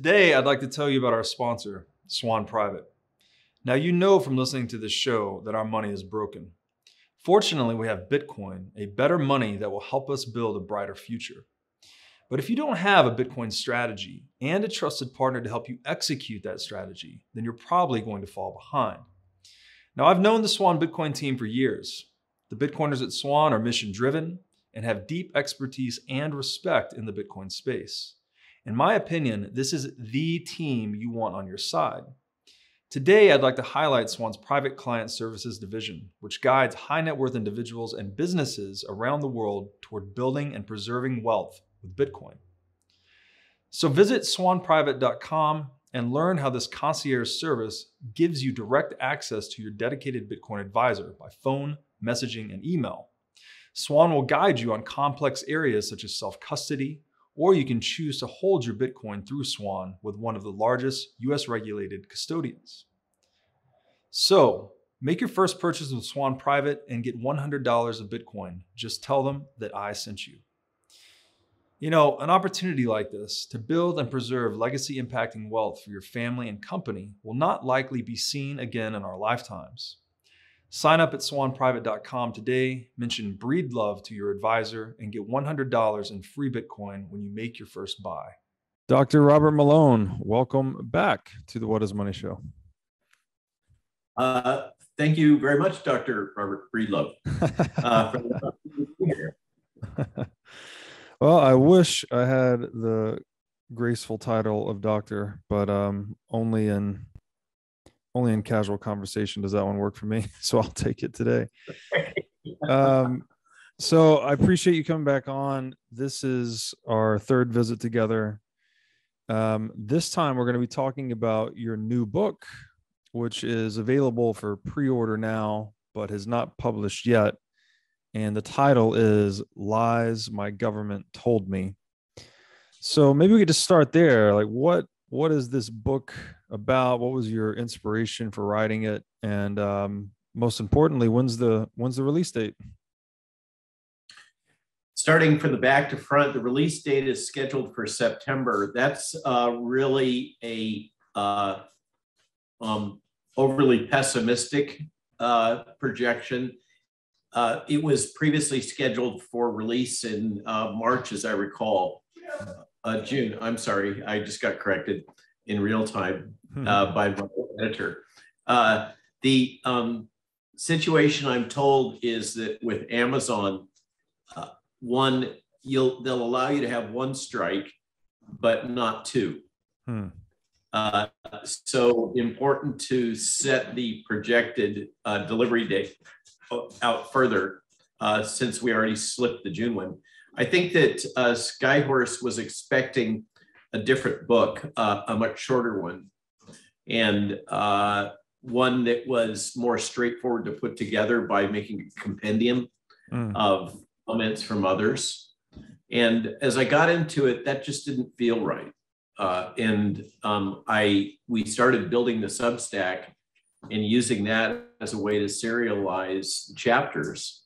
Today, I'd like to tell you about our sponsor, Swan Private. Now, you know from listening to this show that our money is broken. Fortunately, we have Bitcoin, a better money that will help us build a brighter future. But if you don't have a Bitcoin strategy and a trusted partner to help you execute that strategy, then you're probably going to fall behind. Now, I've known the Swan Bitcoin team for years. The Bitcoiners at Swan are mission-driven and have deep expertise and respect in the Bitcoin space. In my opinion, this is the team you want on your side. Today, I'd like to highlight Swan's Private Client Services division, which guides high net worth individuals and businesses around the world toward building and preserving wealth with Bitcoin. So visit swanprivate.com and learn how this concierge service gives you direct access to your dedicated Bitcoin advisor by phone, messaging, and email. Swan will guide you on complex areas such as self-custody, or you can choose to hold your Bitcoin through Swan with one of the largest US-regulated custodians. So, make your first purchase with Swan Private and get $100 of Bitcoin. Just tell them that I sent you. You know, an opportunity like this to build and preserve legacy-impacting wealth for your family and company will not likely be seen again in our lifetimes. Sign up at swanprivate.com today, mention Breedlove to your advisor, and get $100 in free Bitcoin when you make your first buy. Dr. Robert Malone, welcome back to the What is Money Show. Thank you very much, Dr. Robert Breedlove. Well, I wish I had the graceful title of doctor, but only in casual conversation does that one work for me. So I'll take it today. So I appreciate you coming back on. This is our third visit together. This time we're going to be talking about your new book, which is available for pre-order now, but is not published yet. And the title is Lies My Government Told Me. So maybe we could just start there. Like, what is this book about? What was your inspiration for writing it? And most importantly, when's the release date? Starting from the back to front, the release date is scheduled for September. That's really a overly pessimistic projection. It was previously scheduled for release in March, as I recall. June, I'm sorry, I just got corrected in real time by my editor. The situation, I'm told, is that with Amazon, they'll allow you to have one strike, but not two. So important to set the projected delivery date out further, since we already slipped the June one. I think that Skyhorse was expecting a different book, a much shorter one, and one that was more straightforward to put together by making a compendium of comments from others. And as I got into it, that just didn't feel right. We started building the Substack and using that as a way to serialize chapters.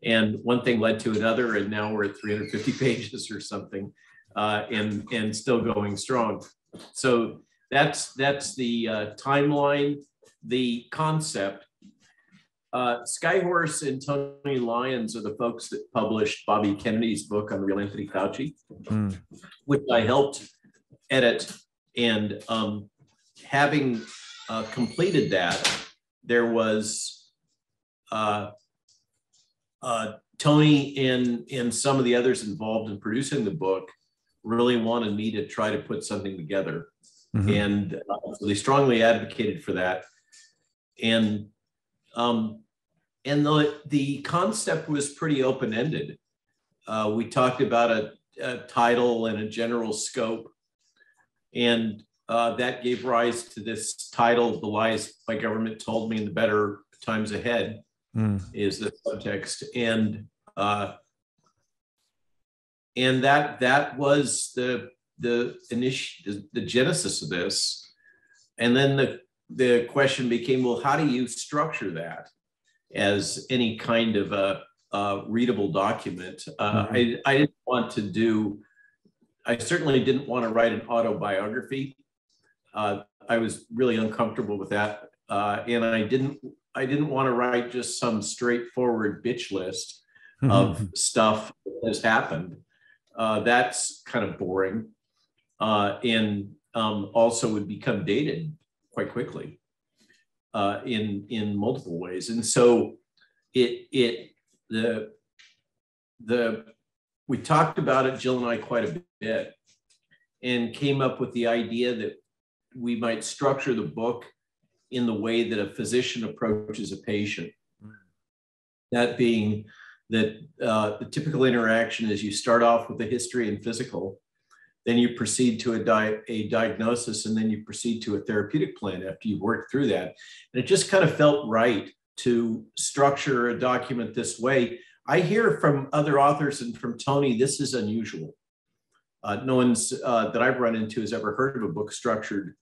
And one thing led to another, and now we're at 350 pages or something, and still going strong. So that's the timeline, the concept. Skyhorse and Tony Lyons are the folks that published Bobby Kennedy's book on the real Anthony Fauci, which I helped edit. And having completed that, there was Tony and some of the others involved in producing the book really wanted me to try to put something together. And so they strongly advocated for that. And the concept was pretty open-ended. We talked about a title and a general scope, and that gave rise to this title, The Lies My Government Told Me in the Better Times Ahead, is the subtext. And that was the genesis of this. And then the question became, well, how do you structure that as any kind of a readable document? I didn't want to do I certainly didn't want to write an autobiography. I was really uncomfortable with that, and I didn't want to write just some straightforward bitch list of stuff that has happened. That's kind of boring, and also would become dated quite quickly in multiple ways. And so we talked about it, Jill and I, quite a bit, and came up with the idea that we might structure the book in the way that a physician approaches a patient. That being that the typical interaction is you start off with a history and physical, then you proceed to a diagnosis, and then you proceed to a therapeutic plan after you've worked through that. And it just kind of felt right to structure a document this way. I hear from other authors and from Tony, this is unusual. No one's that I've run into has ever heard of a book structured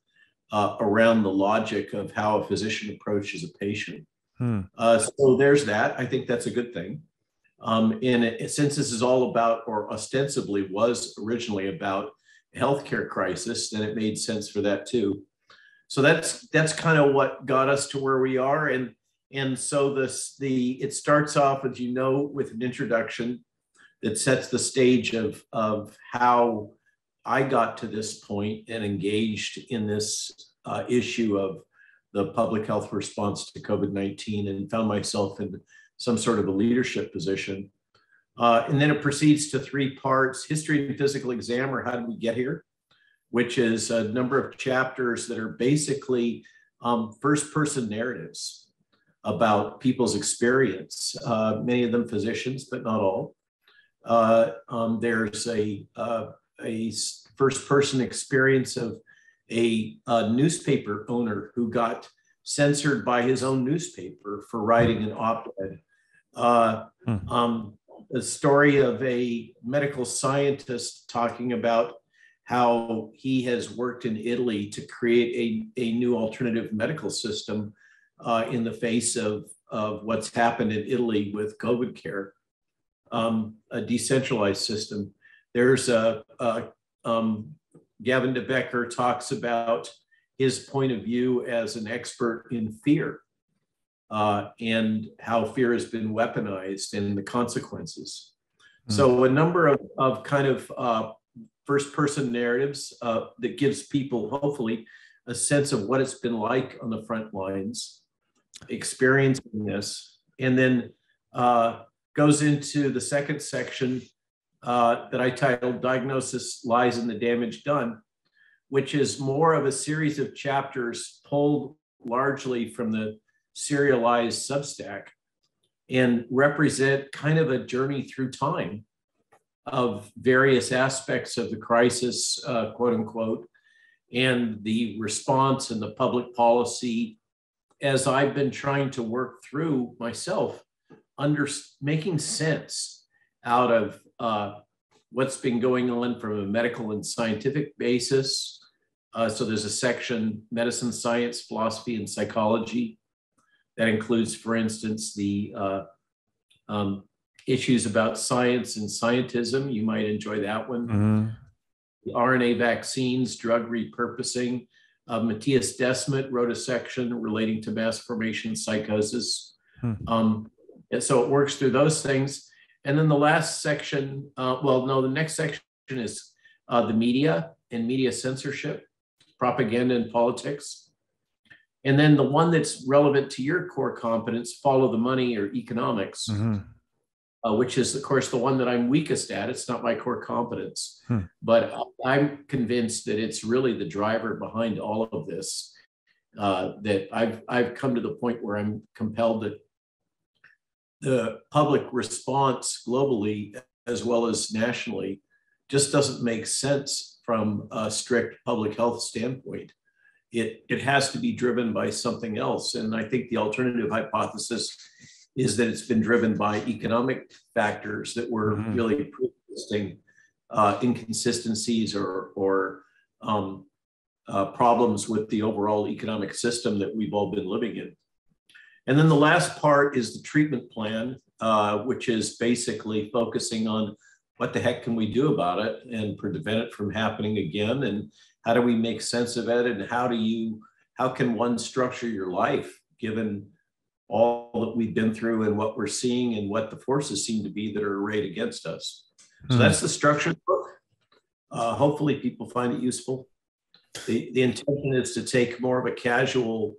around the logic of how a physician approaches a patient. So there's that. I think that's a good thing. And since this is all about, or ostensibly was originally about, a healthcare crisis, then it made sense for that too. So that's kind of what got us to where we are. And so it starts off, as you know, with an introduction that sets the stage of how I got to this point and engaged in this issue of the public health response to COVID-19, and found myself in some sort of a leadership position. And then it proceeds to 3 parts: history and physical exam, or how did we get here, which is a number of chapters that are basically first-person narratives about people's experience, many of them physicians, but not all. There's a first-person experience of a newspaper owner who got censored by his own newspaper for writing an op-ed. A story of a medical scientist talking about how he has worked in Italy to create a new alternative medical system in the face of what's happened in Italy with COVID care, a decentralized system. There's Gavin de Becker talks about his point of view as an expert in fear, and how fear has been weaponized and the consequences. So a number of kind of first-person narratives that gives people, hopefully, a sense of what it's been like on the front lines, experiencing this, and then goes into the second section that I titled Diagnosis, Lies, and the Damage Done, which is more of a series of chapters pulled largely from the serialized Substack and represent kind of a journey through time of various aspects of the crisis, quote unquote, and the response and the public policy, as I've been trying to work through myself, making sense out of what's been going on from a medical and scientific basis. So there's a section, medicine, science, philosophy, and psychology. That includes, for instance, the issues about science and scientism. You might enjoy that one. The RNA vaccines, drug repurposing. Matthias Desmet wrote a section relating to mass formation psychosis. And so it works through those things. And then the last section, the next section is the media and media censorship, propaganda and politics. And then the one that's relevant to your core competence, follow the money, or economics, which is, of course, the one that I'm weakest at. It's not my core competence, but I'm convinced that it's really the driver behind all of this, that I've come to the point where I'm compelled that the public response globally, as well as nationally, just doesn't make sense from a strict public health standpoint. It has to be driven by something else. And I think the alternative hypothesis is that it's been driven by economic factors that were really pre-existing inconsistencies or problems with the overall economic system that we've all been living in. And then the last part is the treatment plan, which is basically focusing on what the heck can we do about it and prevent it from happening again? And how do we make sense of it? And how can one structure your life given all that we've been through and what we're seeing and what the forces seem to be that are arrayed against us? So that's the structure of the book. Hopefully people find it useful. The intention is to take more of a casual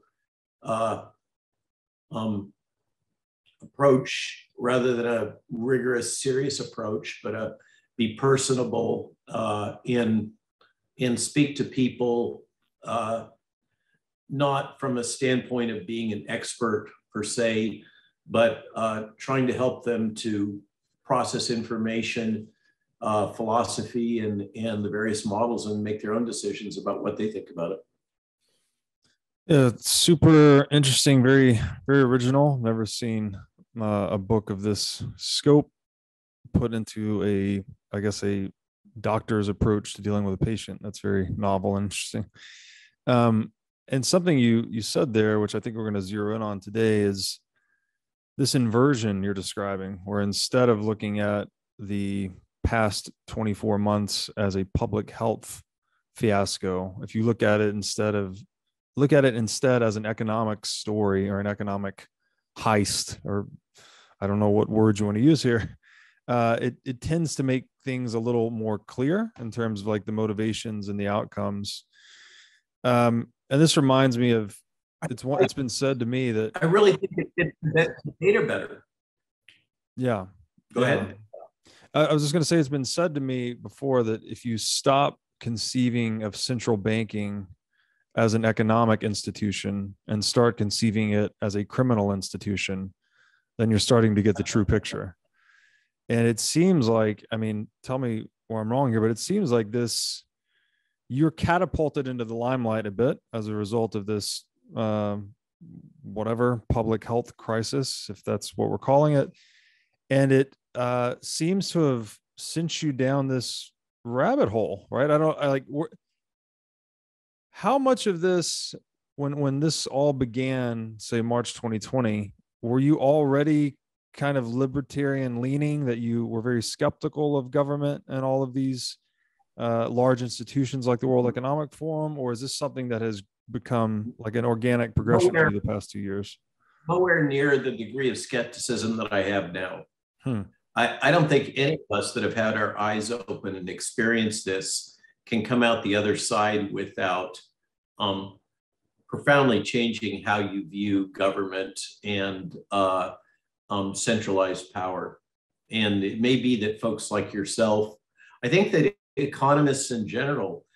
approach rather than a rigorous, serious approach, but be personable and speak to people, not from a standpoint of being an expert per se, but trying to help them to process information, philosophy, and the various models, and make their own decisions about what they think about it. Yeah, it's super interesting, very, very original. Never seen a book of this scope put into I guess, a doctor's approach to dealing with a patient. That's very novel and interesting. And something you said there, which I think we're going to zero in on today, is this inversion you're describing, where instead of looking at the past 24 months as a public health fiasco, if you look at it instead as an economic story or an economic heist, or I don't know what words you want to use here, it tends to make things a little more clear in terms of like the motivations and the outcomes. And this reminds me of, it's been said to me that I really think it presents the data better. Yeah. Go ahead. I was just going to say, it's been said to me before that if you stop conceiving of central banking as an economic institution and start conceiving it as a criminal institution, then you're starting to get the true picture. And it seems like, I mean, tell me where I'm wrong here, but it seems like you're catapulted into the limelight a bit as a result of this, whatever, public health crisis, if that's what we're calling it. And it seems to have sent you down this rabbit hole, right? How much of this, when this all began, say March 2020, were you already kind of libertarian leaning, that you were very skeptical of government and all of these large institutions like the World Economic Forum, or is this something that has become like an organic progression for you the past 2 years? Nowhere near the degree of skepticism that I have now. I don't think any of us that have had our eyes open and experienced this can come out the other side without profoundly changing how you view government and centralized power. And it may be that folks like yourself, I think that economists in general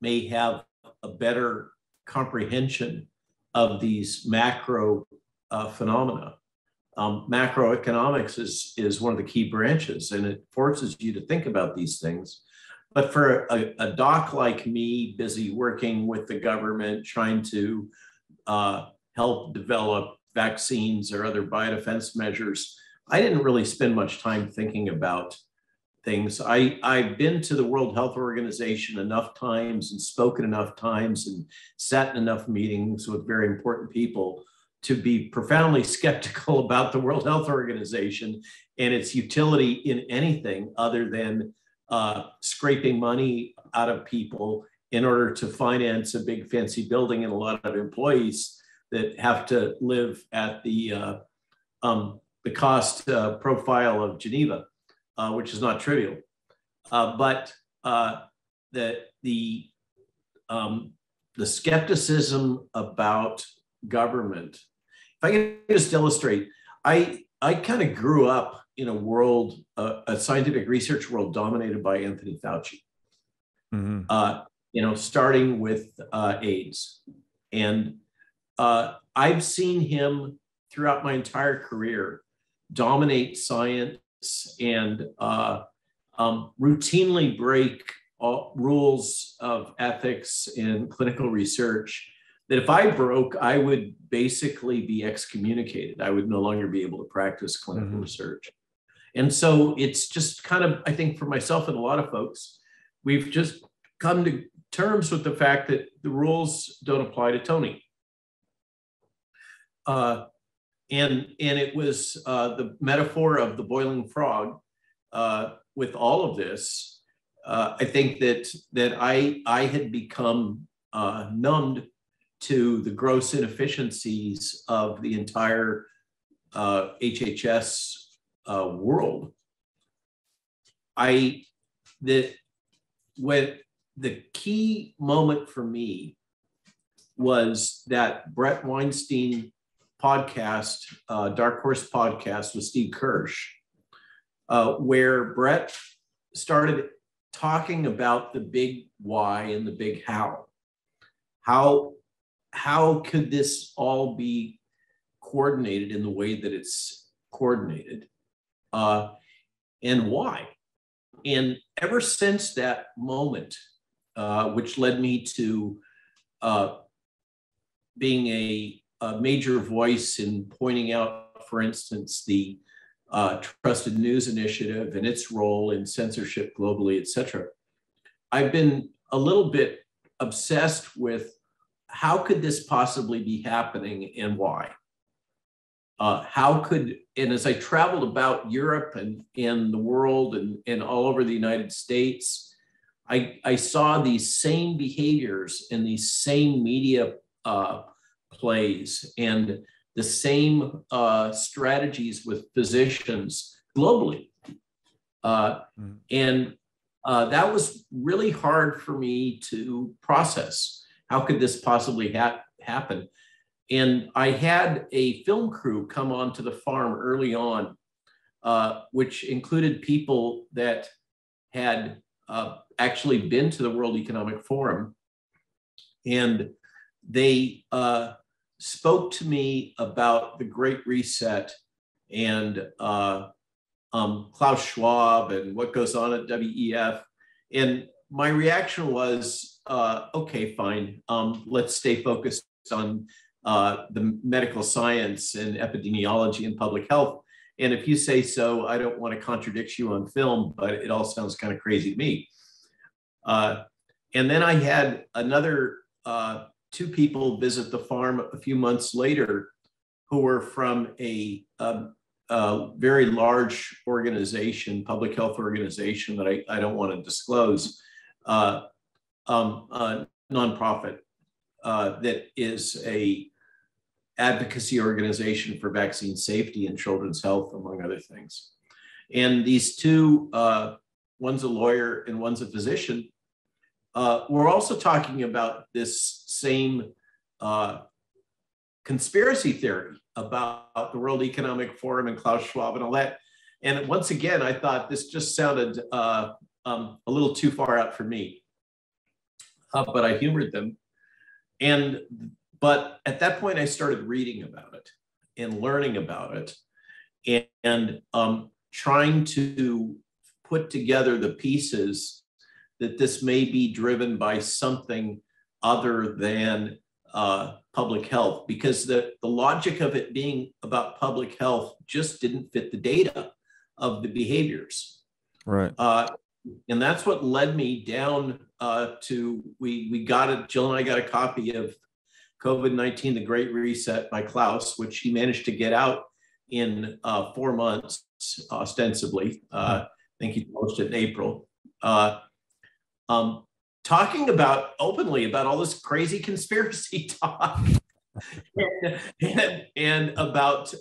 may have a better comprehension of these macro phenomena. Macroeconomics is one of the key branches, and it forces you to think about these things. But for a doc like me, busy working with the government, trying to help develop vaccines or other biodefense measures, I didn't really spend much time thinking about things. I've been to the World Health Organization enough times and spoken enough times and sat in enough meetings with very important people to be profoundly skeptical about the World Health Organization and its utility in anything other than scraping money out of people in order to finance a big fancy building and a lot of employees that have to live at the cost profile of Geneva, which is not trivial. But the skepticism about government, if I can just illustrate, I kind of grew up in a world, a scientific research world dominated by Anthony Fauci. Starting with AIDS. And I've seen him throughout my entire career dominate science and routinely break all rules of ethics in clinical research that if I broke, I would basically be excommunicated. I would no longer be able to practice clinical research. And so it's just kind of, I think for myself and a lot of folks, we've just come to terms with the fact that the rules don't apply to Tony. And it was the metaphor of the boiling frog. with all of this, I think that I had become numbed to the gross inefficiencies of the entire HHS world. When the key moment for me was that Brett Weinstein podcast, Dark Horse podcast with Steve Kirsch, where Brett started talking about the big why and the big how. How could this all be coordinated in the way that it's coordinated, and why? And ever since that moment, which led me to being a major voice in pointing out, for instance, the Trusted News Initiative and its role in censorship globally, et cetera, I've been a little bit obsessed with how could this possibly be happening and why? And as I traveled about Europe and the world and all over the United States, I saw these same behaviors in these same media plays and the same strategies with physicians globally. And that was really hard for me to process. How could this possibly happen? And I had a film crew come onto the farm early on, which included people that had actually been to the World Economic Forum. And they spoke to me about the Great Reset and Klaus Schwab and what goes on at WEF. And my reaction was, okay, fine. Let's stay focused on the medical science and epidemiology and public health. And if you say so, I don't want to contradict you on film, but it all sounds kind of crazy to me. And then I had another two people visit the farm a few months later who were from a very large organization, public health organization that I don't want to disclose, nonprofit that is a advocacy organization for vaccine safety and children's health, among other things. And these two, one's a lawyer and one's a physician, we're also talking about this same conspiracy theory about the World Economic Forum and Klaus Schwab and all that. And once again, I thought this just sounded a little too far out for me, but I humored them. But at that point, I started reading about it and learning about it and trying to put together the pieces that this may be driven by something other than public health, because the logic of it being about public health just didn't fit the data of the behaviors. Right. And that's what led me down to, we got it, Jill and I got a copy of COVID-19, The Great Reset by Klaus, which he managed to get out in 4 months, ostensibly. I think he published it in April. Talking about openly about all this crazy conspiracy talk and about,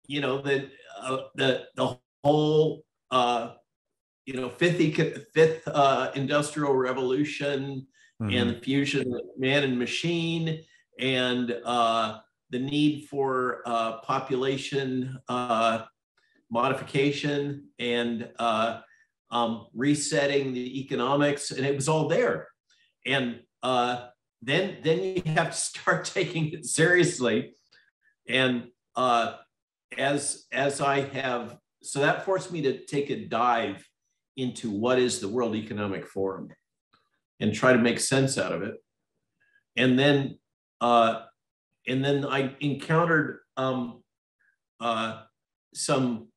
you know, the whole, you know, fifth industrial revolution, and the fusion of man and machine, and the need for population modification and resetting the economics, and it was all there. And then you have to start taking it seriously. And as I have, so that forced me to take a dive into what is the World Economic Forum and try to make sense out of it. And then I encountered some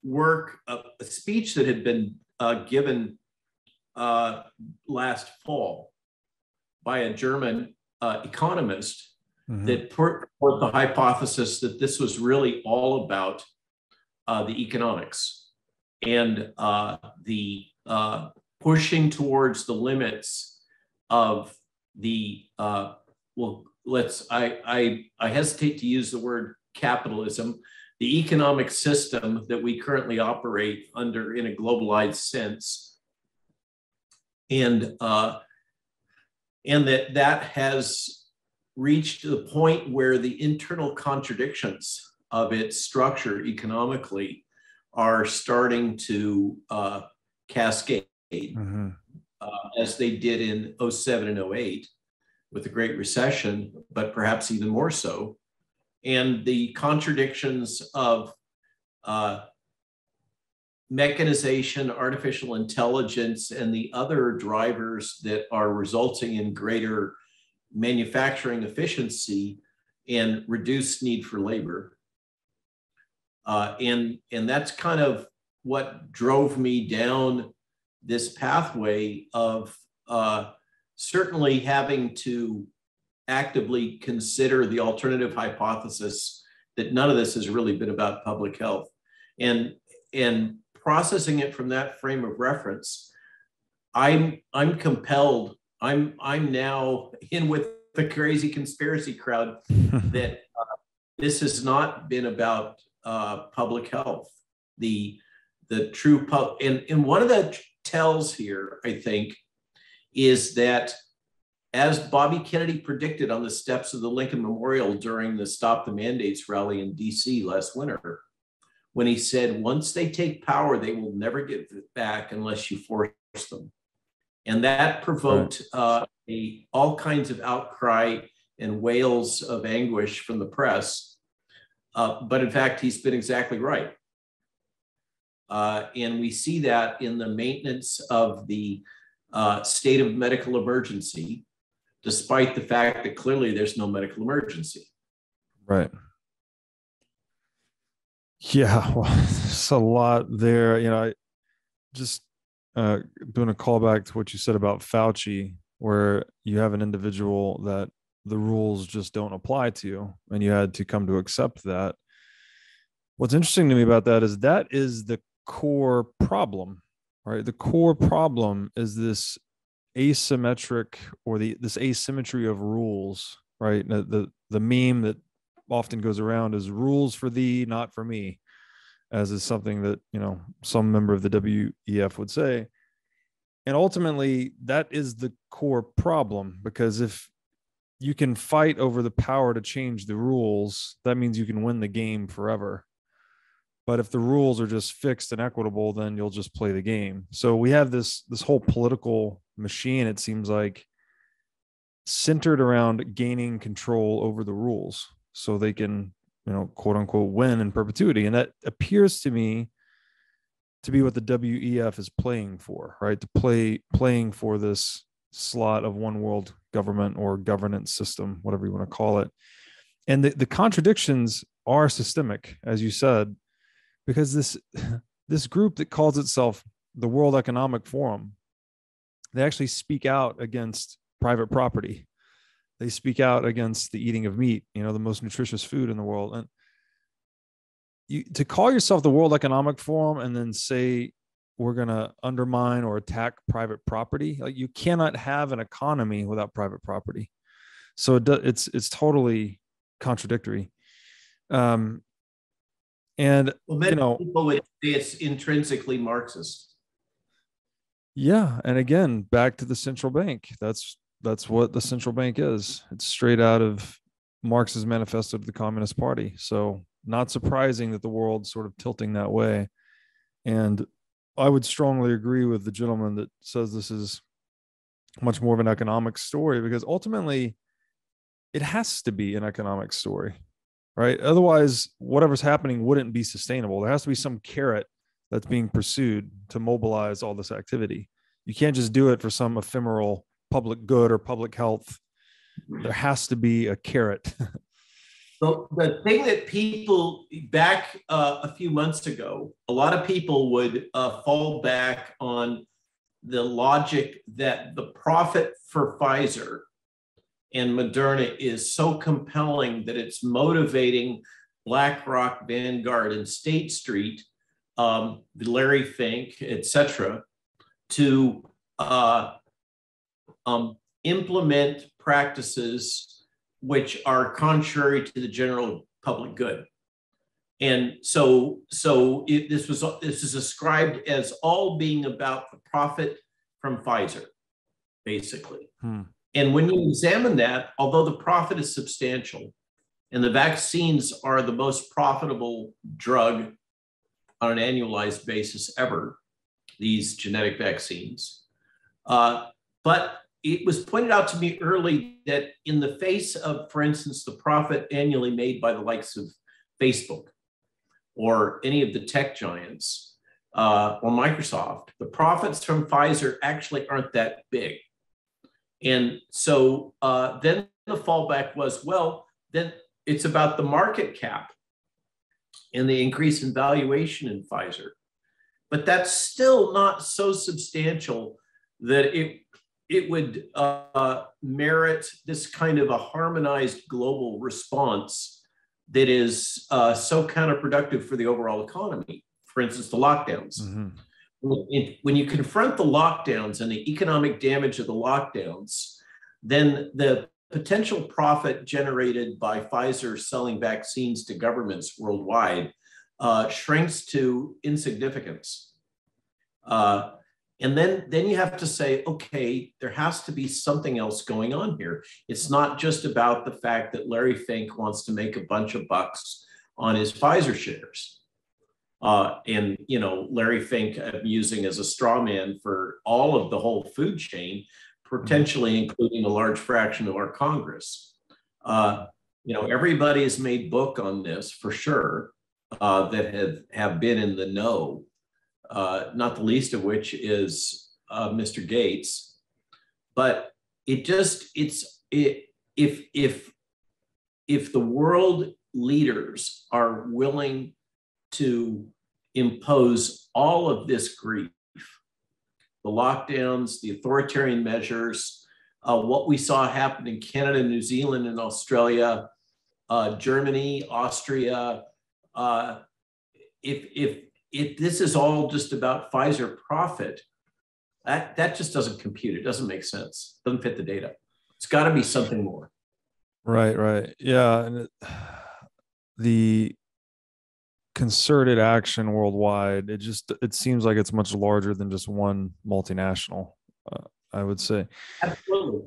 work, a speech that had been given last fall by a German economist that put forth the hypothesis that this was really all about the economics. and the pushing towards the limits of the I hesitate to use the word capitalism, the economic system that we currently operate under in a globalized sense, and that has reached the point where the internal contradictions of its structure economically are starting to cascade, as they did in 07 and 08 with the Great Recession, but perhaps even more so. And the contradictions of mechanization, artificial intelligence, and the other drivers that are resulting in greater manufacturing efficiency and reduced need for labor. And that's kind of what drove me down this pathway of certainly having to actively consider the alternative hypothesis that none of this has really been about public health, and processing it from that frame of reference. I'm compelled. I'm now in with the crazy conspiracy crowd that this has not been about public health. The true and one of the tells here, I think, is that, as Bobby Kennedy predicted on the steps of the Lincoln Memorial during the Stop the Mandates rally in DC last winter, when he said, once they take power, they will never get it back unless you force them. And that provoked all kinds of outcry and wails of anguish from the press. But in fact, he's been exactly right. And we see that in the maintenance of the state of medical emergency, despite the fact that clearly there's no medical emergency. Right. Yeah, well, there's a lot there. I just doing a callback to what you said about Fauci, where you have an individual that the rules just don't apply to, and you had to come to accept that. What's interesting to me about that is the core problem, right? The core problem is this asymmetric, or this asymmetry of rules, right? The meme that often goes around is rules for thee, not for me, as is something that, some member of the WEF would say. And ultimately, that is the core problem, because if you can fight over the power to change the rules, that means you can win the game forever. But if the rules are just fixed and equitable, then you'll just play the game. So we have this whole political machine, it seems like, centered around gaining control over the rules so they can, quote unquote, win in perpetuity. And that appears to me to be what the WEF is playing for, right? Playing for this slot of one world government or governance system, whatever you want to call it. And the contradictions are systemic, as you said, because this group that calls itself the World Economic Forum, they actually speak out against private property. They speak out against the eating of meat, the most nutritious food in the world. And to call yourself the World Economic Forum and then say we're going to undermine or attack private property, like, you cannot have an economy without private property. So it's totally contradictory. And people would say it's intrinsically Marxist. Yeah, and again, back to the central bank. That's what the central bank is. It's straight out of Marx's manifesto to the Communist Party. So not surprising that the world's sort of tilting that way. And I would strongly agree with the gentleman that says this is much more of an economic story, because ultimately it has to be an economic story, right? Otherwise, whatever's happening wouldn't be sustainable. There has to be some carrot that's being pursued to mobilize all this activity. You can't just do it for some ephemeral public good or public health. There has to be a carrot. So the thing that people back a few months ago, a lot of people would fall back on the logic that the profit for Pfizer and Moderna is so compelling that it's motivating BlackRock, Vanguard, and State Street Larry Fink, etc., to implement practices which are contrary to the general public good. And this is ascribed as all being about the profit from Pfizer, basically. And when you examine that, although the profit is substantial, and the vaccines are the most profitable drug on an annualized basis ever, these genetic vaccines, but it was pointed out to me early that in the face of, for instance, the profit annually made by the likes of Facebook or any of the tech giants or Microsoft, the profits from Pfizer actually aren't that big. And so then the fallback was, well, then it's about the market cap and the increase in valuation in Pfizer. But that's still not so substantial that it would merit this kind of a harmonized global response that is so counterproductive for the overall economy. For instance, the lockdowns. When you confront the lockdowns and the economic damage of the lockdowns, then the potential profit generated by Pfizer selling vaccines to governments worldwide shrinks to insignificance. And then you have to say, okay, there has to be something else going on here. It's not just about the fact that Larry Fink wants to make a bunch of bucks on his Pfizer shares. And, you know, Larry Fink I'm using as a straw man for all of the whole food chain, potentially including a large fraction of our Congress. You know, everybody has made book on this for sure that have been in the know. Not the least of which is Mr. Gates, but if the world leaders are willing to impose all of this grief, the lockdowns, the authoritarian measures, what we saw happen in Canada, New Zealand, and Australia, Germany, Austria, if this is all just about Pfizer profit, that just doesn't compute. It doesn't make sense. It doesn't fit the data. It's got to be something more. Right. Yeah. And the concerted action worldwide, it seems like it's much larger than just one multinational, I would say. Absolutely.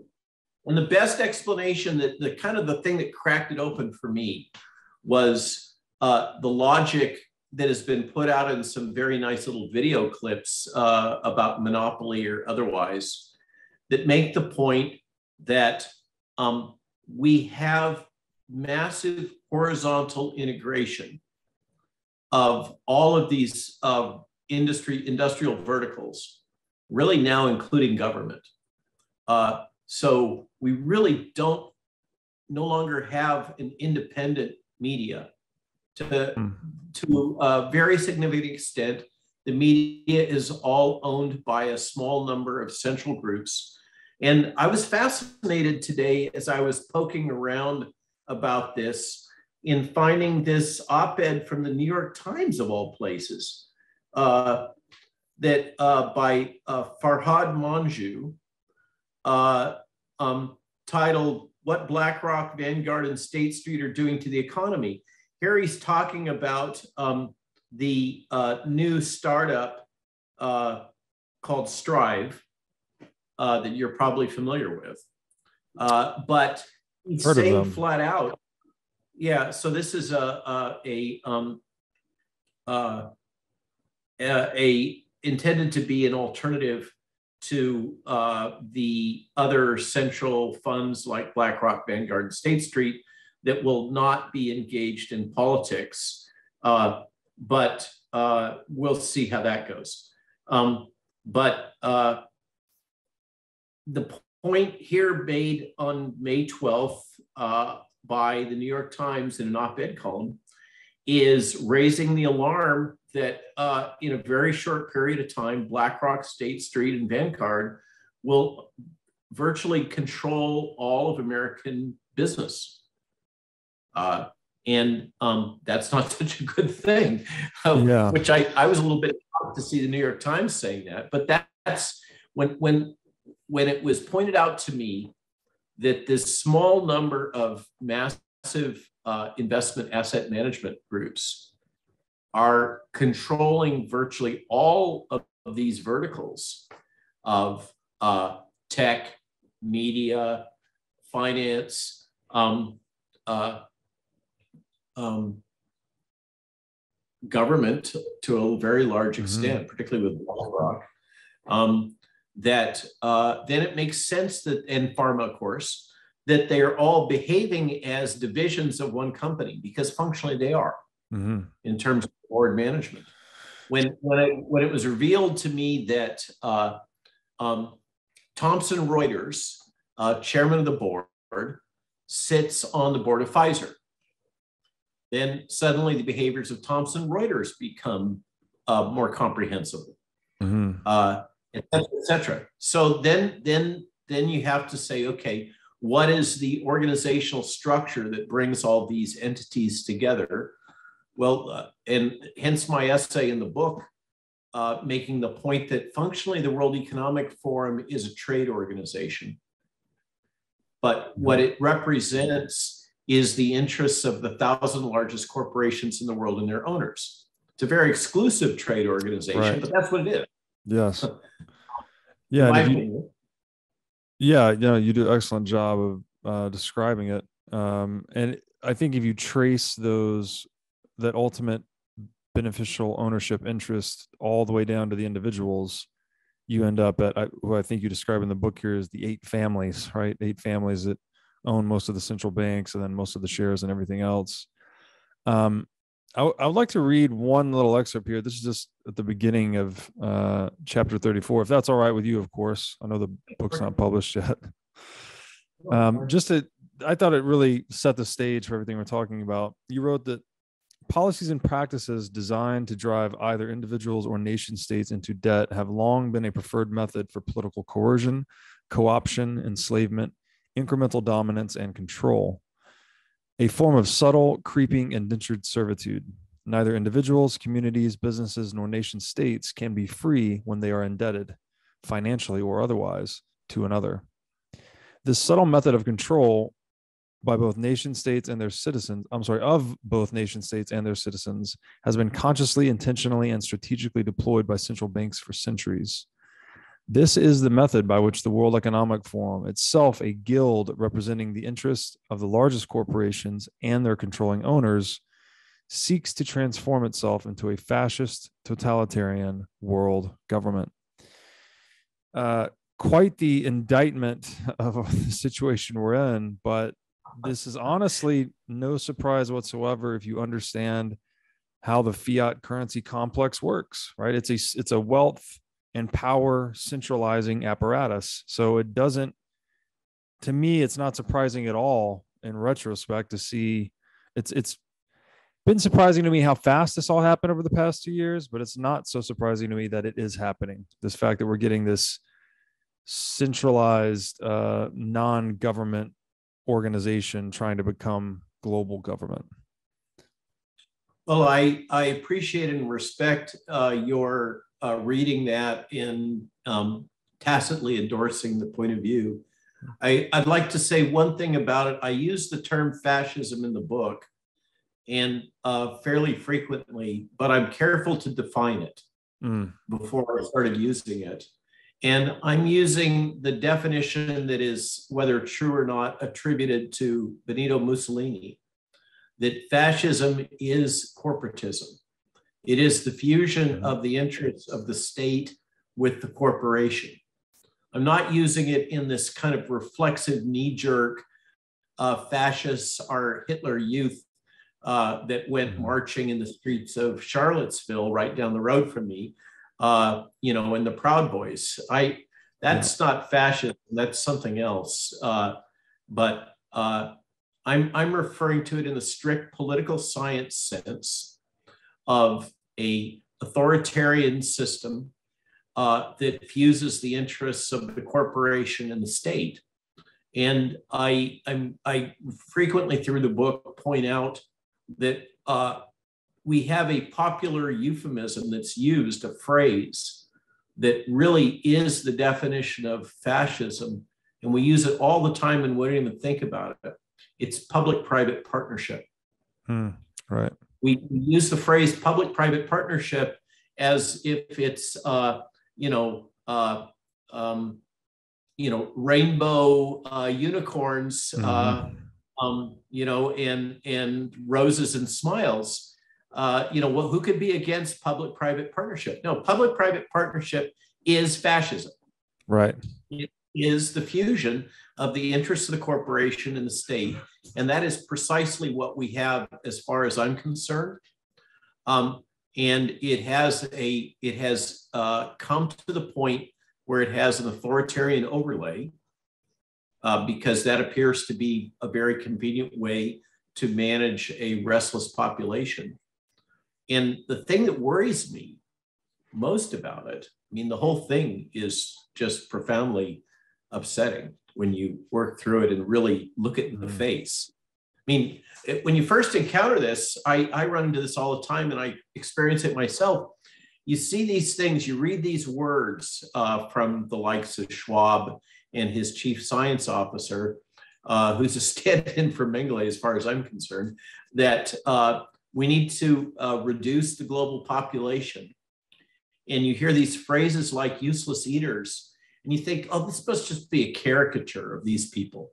And the best explanation, that the kind of the thing that cracked it open for me was the logic that has been put out in some very nice little video clips about monopoly or otherwise, that make the point that we have massive horizontal integration of all of these industrial verticals, really now including government. So we really no longer have an independent media. To a very significant extent, the media is all owned by a small number of central groups. And I was fascinated today as I was poking around about this in finding this op-ed from the New York Times, of all places, that by Farhad Manjoo, titled "What BlackRock, Vanguard, and State Street Are Doing to the Economy." Here he's talking about the new startup called Strive that you're probably familiar with. But he's saying flat out, yeah, so this is intended to be an alternative to the other central funds like BlackRock, Vanguard, and State Street that will not be engaged in politics, but we'll see how that goes. But the point here made on May 12th by the New York Times in an op-ed column is raising the alarm that in a very short period of time, BlackRock, State Street, and Vanguard will virtually control all of American business. And that's not such a good thing, Yeah. which I was a little bit shocked to see the New York Times saying that. But that's when it was pointed out to me that this small number of massive investment asset management groups are controlling virtually all of these verticals of tech, media, finance, government to a very large extent, particularly with BlackRock, that then it makes sense that, and pharma, of course, that they are all behaving as divisions of one company, because functionally they are in terms of board management. When it was revealed to me that Thomson Reuters, chairman of the board, sits on the board of Pfizer, then suddenly the behaviors of Thomson Reuters become more comprehensible, et cetera. So then you have to say, okay, what is the organizational structure that brings all these entities together? Well, and hence my essay in the book, making the point that functionally the World Economic Forum is a trade organization, but what it represents is the interests of the 1,000 largest corporations in the world and their owners. It's a very exclusive trade organization, but that's what it is. Yes. Yeah. You do an excellent job of describing it. And I think if you trace that ultimate beneficial ownership interest all the way down to the individuals, you end up at who I think you describe in the book here as the 8 families, right? 8 families that own most of the central banks and then most of the shares and everything else. I would like to read one little excerpt here. This is just at the beginning of chapter 34, if that's all right with you, of course. I know the book's not published yet. I thought it really set the stage for everything we're talking about. You wrote that policies and practices designed to drive either individuals or nation states into debt have long been a preferred method for political coercion, co-option, enslavement, incremental dominance, and control. A form of subtle, creeping, indentured servitude. Neither individuals, communities, businesses, nor nation states can be free when they are indebted, financially or otherwise, to another. This subtle method of control by both nation states and their citizens, has been consciously, intentionally, and strategically deployed by central banks for centuries. This is the method by which the World Economic Forum, itself a guild representing the interests of the largest corporations and their controlling owners, seeks to transform itself into a fascist, totalitarian world government. Quite the indictment of the situation we're in, but this is honestly no surprise whatsoever if you understand how the fiat currency complex works, right? It's a wealth and power centralizing apparatus. So it doesn't, to me, it's not surprising at all in retrospect to see it's been surprising to me how fast this all happened over the past 2 years, but it's not so surprising to me that it is happening. This fact that we're getting this centralized non-government organization trying to become global government. Well, I appreciate and respect your reading that and tacitly endorsing the point of view. I'd like to say one thing about it. I use the term fascism in the book and fairly frequently, but I'm careful to define it before I started using it. And I'm using the definition that is, whether true or not, attributed to Benito Mussolini, that fascism is corporatism. It is the fusion of the interests of the state with the corporation. I'm not using it in this kind of reflexive knee-jerk fascists are Hitler Youth that went marching in the streets of Charlottesville right down the road from me, and the Proud Boys. That's not fascism, that's something else. But I'm referring to it in the strict political science sense of a authoritarian system that fuses the interests of the corporation and the state. And I frequently through the book point out that we have a popular euphemism that's used, a phrase that really is the definition of fascism, and we use it all the time and we don't even think about it. It's public-private partnership. Right. We use the phrase public-private partnership as if it's rainbow unicorns, and roses and smiles. Who could be against public-private partnership? No, public-private partnership is fascism. Right. It is the fusion of the interests of the corporation and the state, and that is precisely what we have, as far as I'm concerned. And it has come to the point where it has an authoritarian overlay, because that appears to be a very convenient way to manage a restless population. And the thing that worries me most about it, I mean, the whole thing is just profoundly upsetting when you work through it and really look it in the face. I mean, when you first encounter this, I run into this all the time, and I experience it myself. You see these things, you read these words from the likes of Schwab and his chief science officer, who's a stand-in for Mengele, as far as I'm concerned, that we need to reduce the global population. And you hear these phrases like useless eaters, and you think, oh, this must just be a caricature of these people.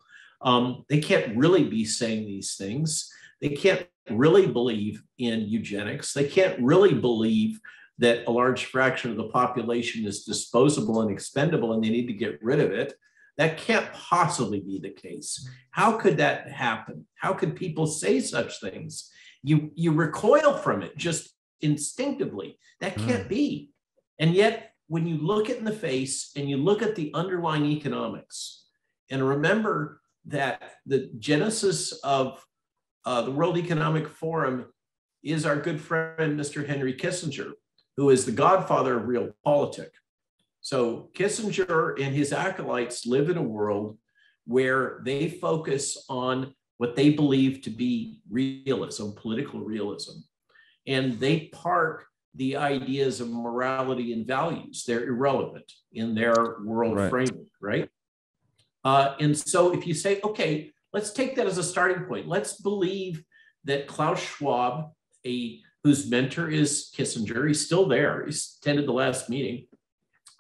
They can't really be saying these things. They can't really believe in eugenics. They can't really believe that a large fraction of the population is disposable and expendable and they need to get rid of it. That can't possibly be the case. How could that happen? How could people say such things? You recoil from it just instinctively. That can't be. And yet, when you look it in the face and you look at the underlying economics, and remember that the genesis of the World Economic Forum is our good friend, Mr. Henry Kissinger, who is the godfather of realpolitik. So Kissinger and his acolytes live in a world where they focus on what they believe to be realism, political realism. And they park the ideas of morality and values. They're irrelevant in their world framework, right? And so if you say, okay, let's take that as a starting point. Let's believe that Klaus Schwab, whose mentor is Kissinger, he's still there. He's attended the last meeting.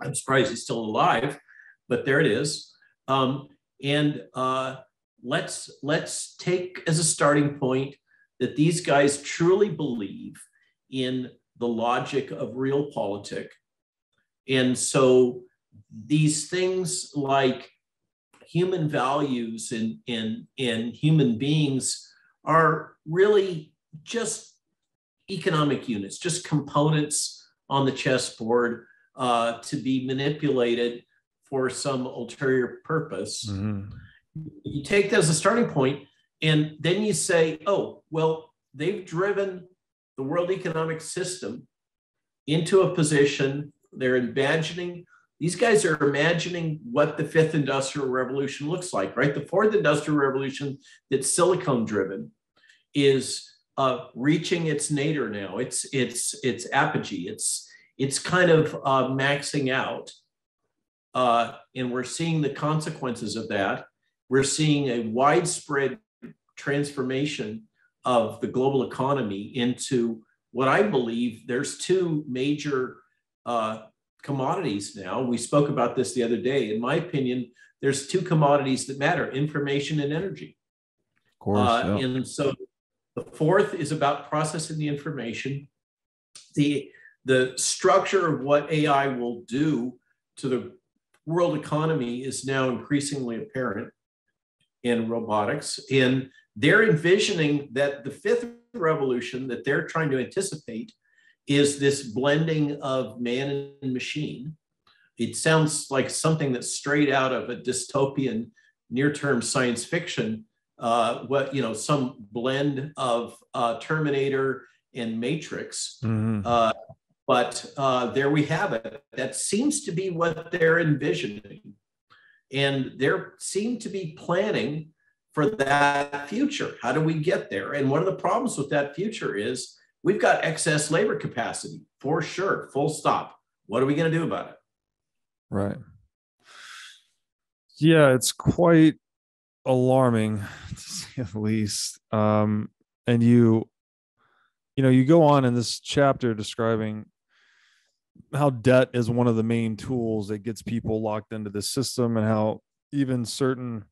I'm surprised he's still alive, but there it is. Let's take as a starting point that these guys truly believe in the logic of realpolitik. And so these things like human values and human beings are really just economic units, just components on the chessboard to be manipulated for some ulterior purpose. You take that as a starting point, and then you say, oh, well, they've driven the world economic system into a position, they're imagining, these guys are imagining what the fifth industrial revolution looks like, right? The fourth industrial revolution that's silicone driven is reaching its nadir now. It's apogee. It's kind of maxing out. And we're seeing the consequences of that. We're seeing a widespread transformation of the global economy into what I believe there's two major commodities now. We spoke about this the other day. In my opinion, there's two commodities that matter: information and energy. Of course. And so the fourth is about processing the information. The structure of what AI will do to the world economy is now increasingly apparent in robotics. And they're envisioning that the fifth revolution that they're trying to anticipate is this blending of man and machine. It sounds like something that's straight out of a dystopian near-term science fiction, some blend of Terminator and Matrix. But there we have it. That seems to be what they're envisioning. And they seem to be planning for that future. How do we get there? And one of the problems with that future is we've got excess labor capacity, for sure, full stop. What are we going to do about it? Right. Yeah, it's quite alarming, to say the least. And you go on in this chapter describing how debt is one of the main tools that gets people locked into the system, and how even certain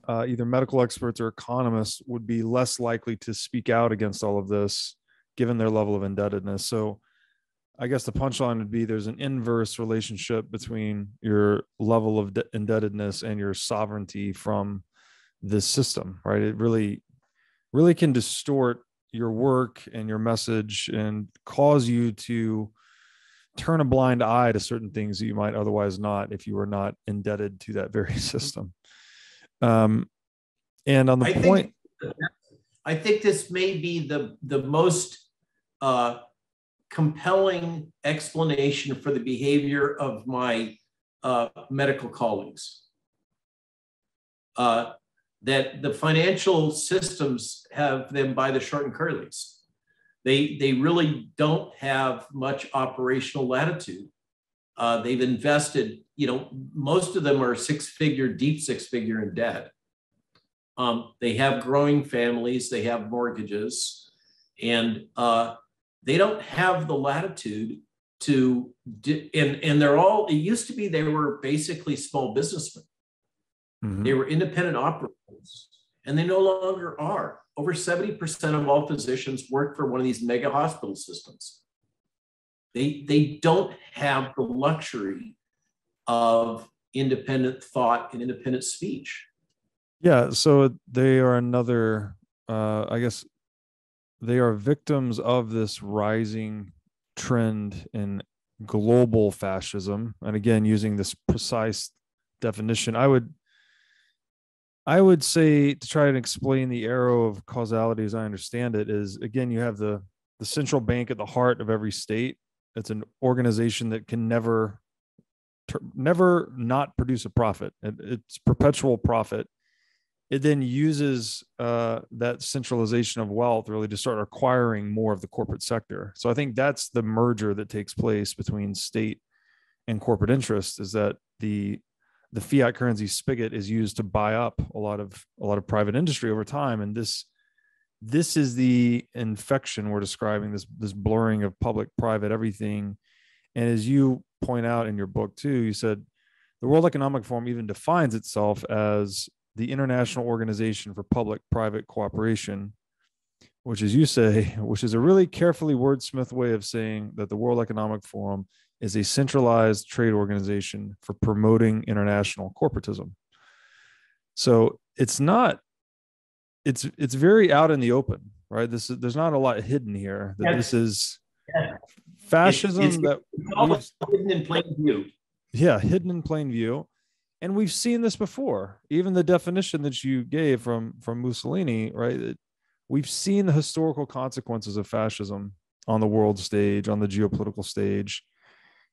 either medical experts or economists would be less likely to speak out against all of this given their level of indebtedness. So I guess the punchline would be there's an inverse relationship between your level of indebtedness and your sovereignty from this system, right? It really, really can distort your work and your message and cause you to turn a blind eye to certain things that you might otherwise not if you were not indebted to that very system. And on the I think this may be the most compelling explanation for the behavior of my medical colleagues. That the financial systems have them by the short and curlies. They really don't have much operational latitude. They've invested, most of them are deep six figure in debt. They have growing families, they have mortgages, and they don't have the latitude to, and they're all, it used to be they were basically small businessmen. Mm-hmm. They were independent operators, and they no longer are. Over 70% of all physicians work for one of these mega hospital systems. They don't have the luxury of independent thought and independent speech. Yeah, so they are another, I guess, they are victims of this rising trend in global fascism. And again, using this precise definition, I would say, to try and explain the arrow of causality as I understand it, is, again, you have the central bank at the heart of every state. It's an organization that can never not produce a profit. It's perpetual profit. It then uses that centralization of wealth really to start acquiring more of the corporate sector. So I think that's the merger that takes place between state and corporate interest, is that the fiat currency spigot is used to buy up a lot of private industry over time. And this is the infection we're describing, this blurring of public, private, everything. And as you point out in your book too, you said the World Economic Forum even defines itself as the International Organization for Public-Private Cooperation, which, as you say, which is a really carefully wordsmithed way of saying that the World Economic Forum is a centralized trade organization for promoting international corporatism. So it's very out in the open, right? There's not a lot hidden here. That this is fascism it's hidden in plain view. Yeah, hidden in plain view. And we've seen this before. Even the definition that you gave from Mussolini, right? We've seen the historical consequences of fascism on the world stage, on the geopolitical stage.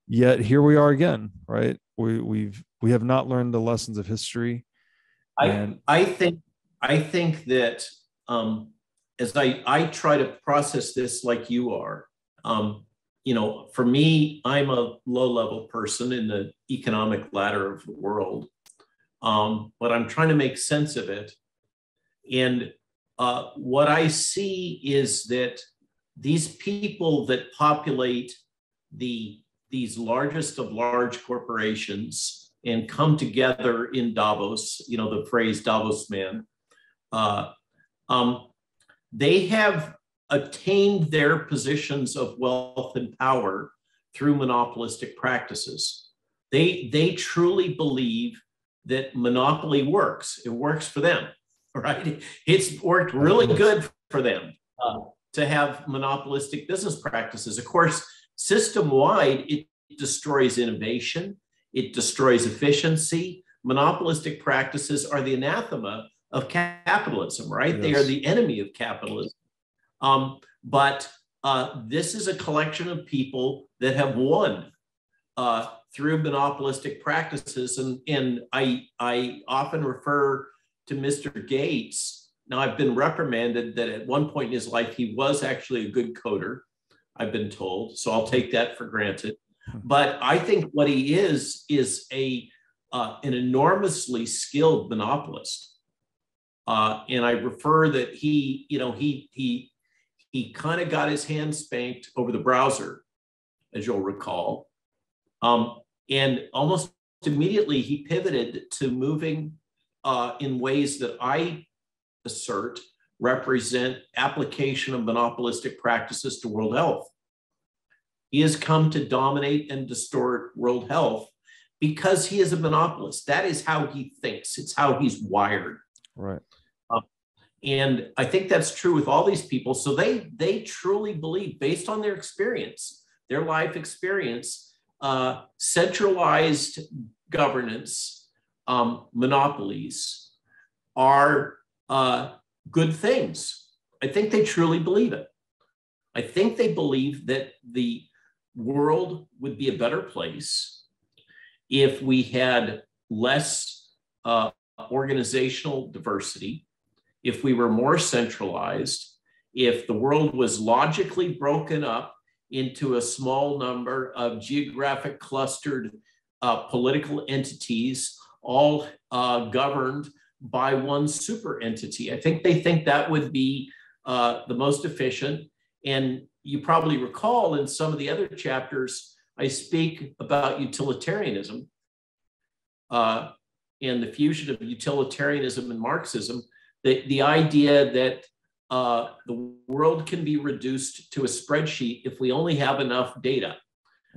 Yet here we are again, right? We have not learned the lessons of history. I think that as I try to process this like you are, for me, I'm a low-level person in the economic ladder of the world, but I'm trying to make sense of it. And what I see is that these people that populate these largest of large corporations and come together in Davos, the phrase Davos man, they have attained their positions of wealth and power through monopolistic practices. They truly believe that monopoly works. It works for them, right? It's worked really good for them to have monopolistic business practices. Of course, system-wide, it destroys innovation. It destroys efficiency. Monopolistic practices are the anathema of capitalism, right? Yes. They are the enemy of capitalism. But this is a collection of people that have won through monopolistic practices. And I often refer to Mr. Gates. Now, I've been reprimanded that at one point in his life, he was actually a good coder, I've been told. So I'll take that for granted. But I think what he is an enormously skilled monopolist. And I refer that he kind of got his hand spanked over the browser, as you'll recall. And almost immediately he pivoted to moving in ways that I assert represent application of monopolistic practices to world health. He has come to dominate and distort world health because he is a monopolist. That is how he thinks. It's how he's wired. Right. And I think that's true with all these people. So they truly believe, based on their experience, their life experience, centralized governance, monopolies are good things. I think they truly believe it. I think they believe that the world would be a better place if we had less organizational diversity, if we were more centralized, if the world was logically broken up into a small number of geographic clustered political entities, all governed by one super entity. I think they think that would be the most efficient. And you probably recall in some of the other chapters, I speak about utilitarianism and the fusion of utilitarianism and Marxism, the idea that the world can be reduced to a spreadsheet if we only have enough data.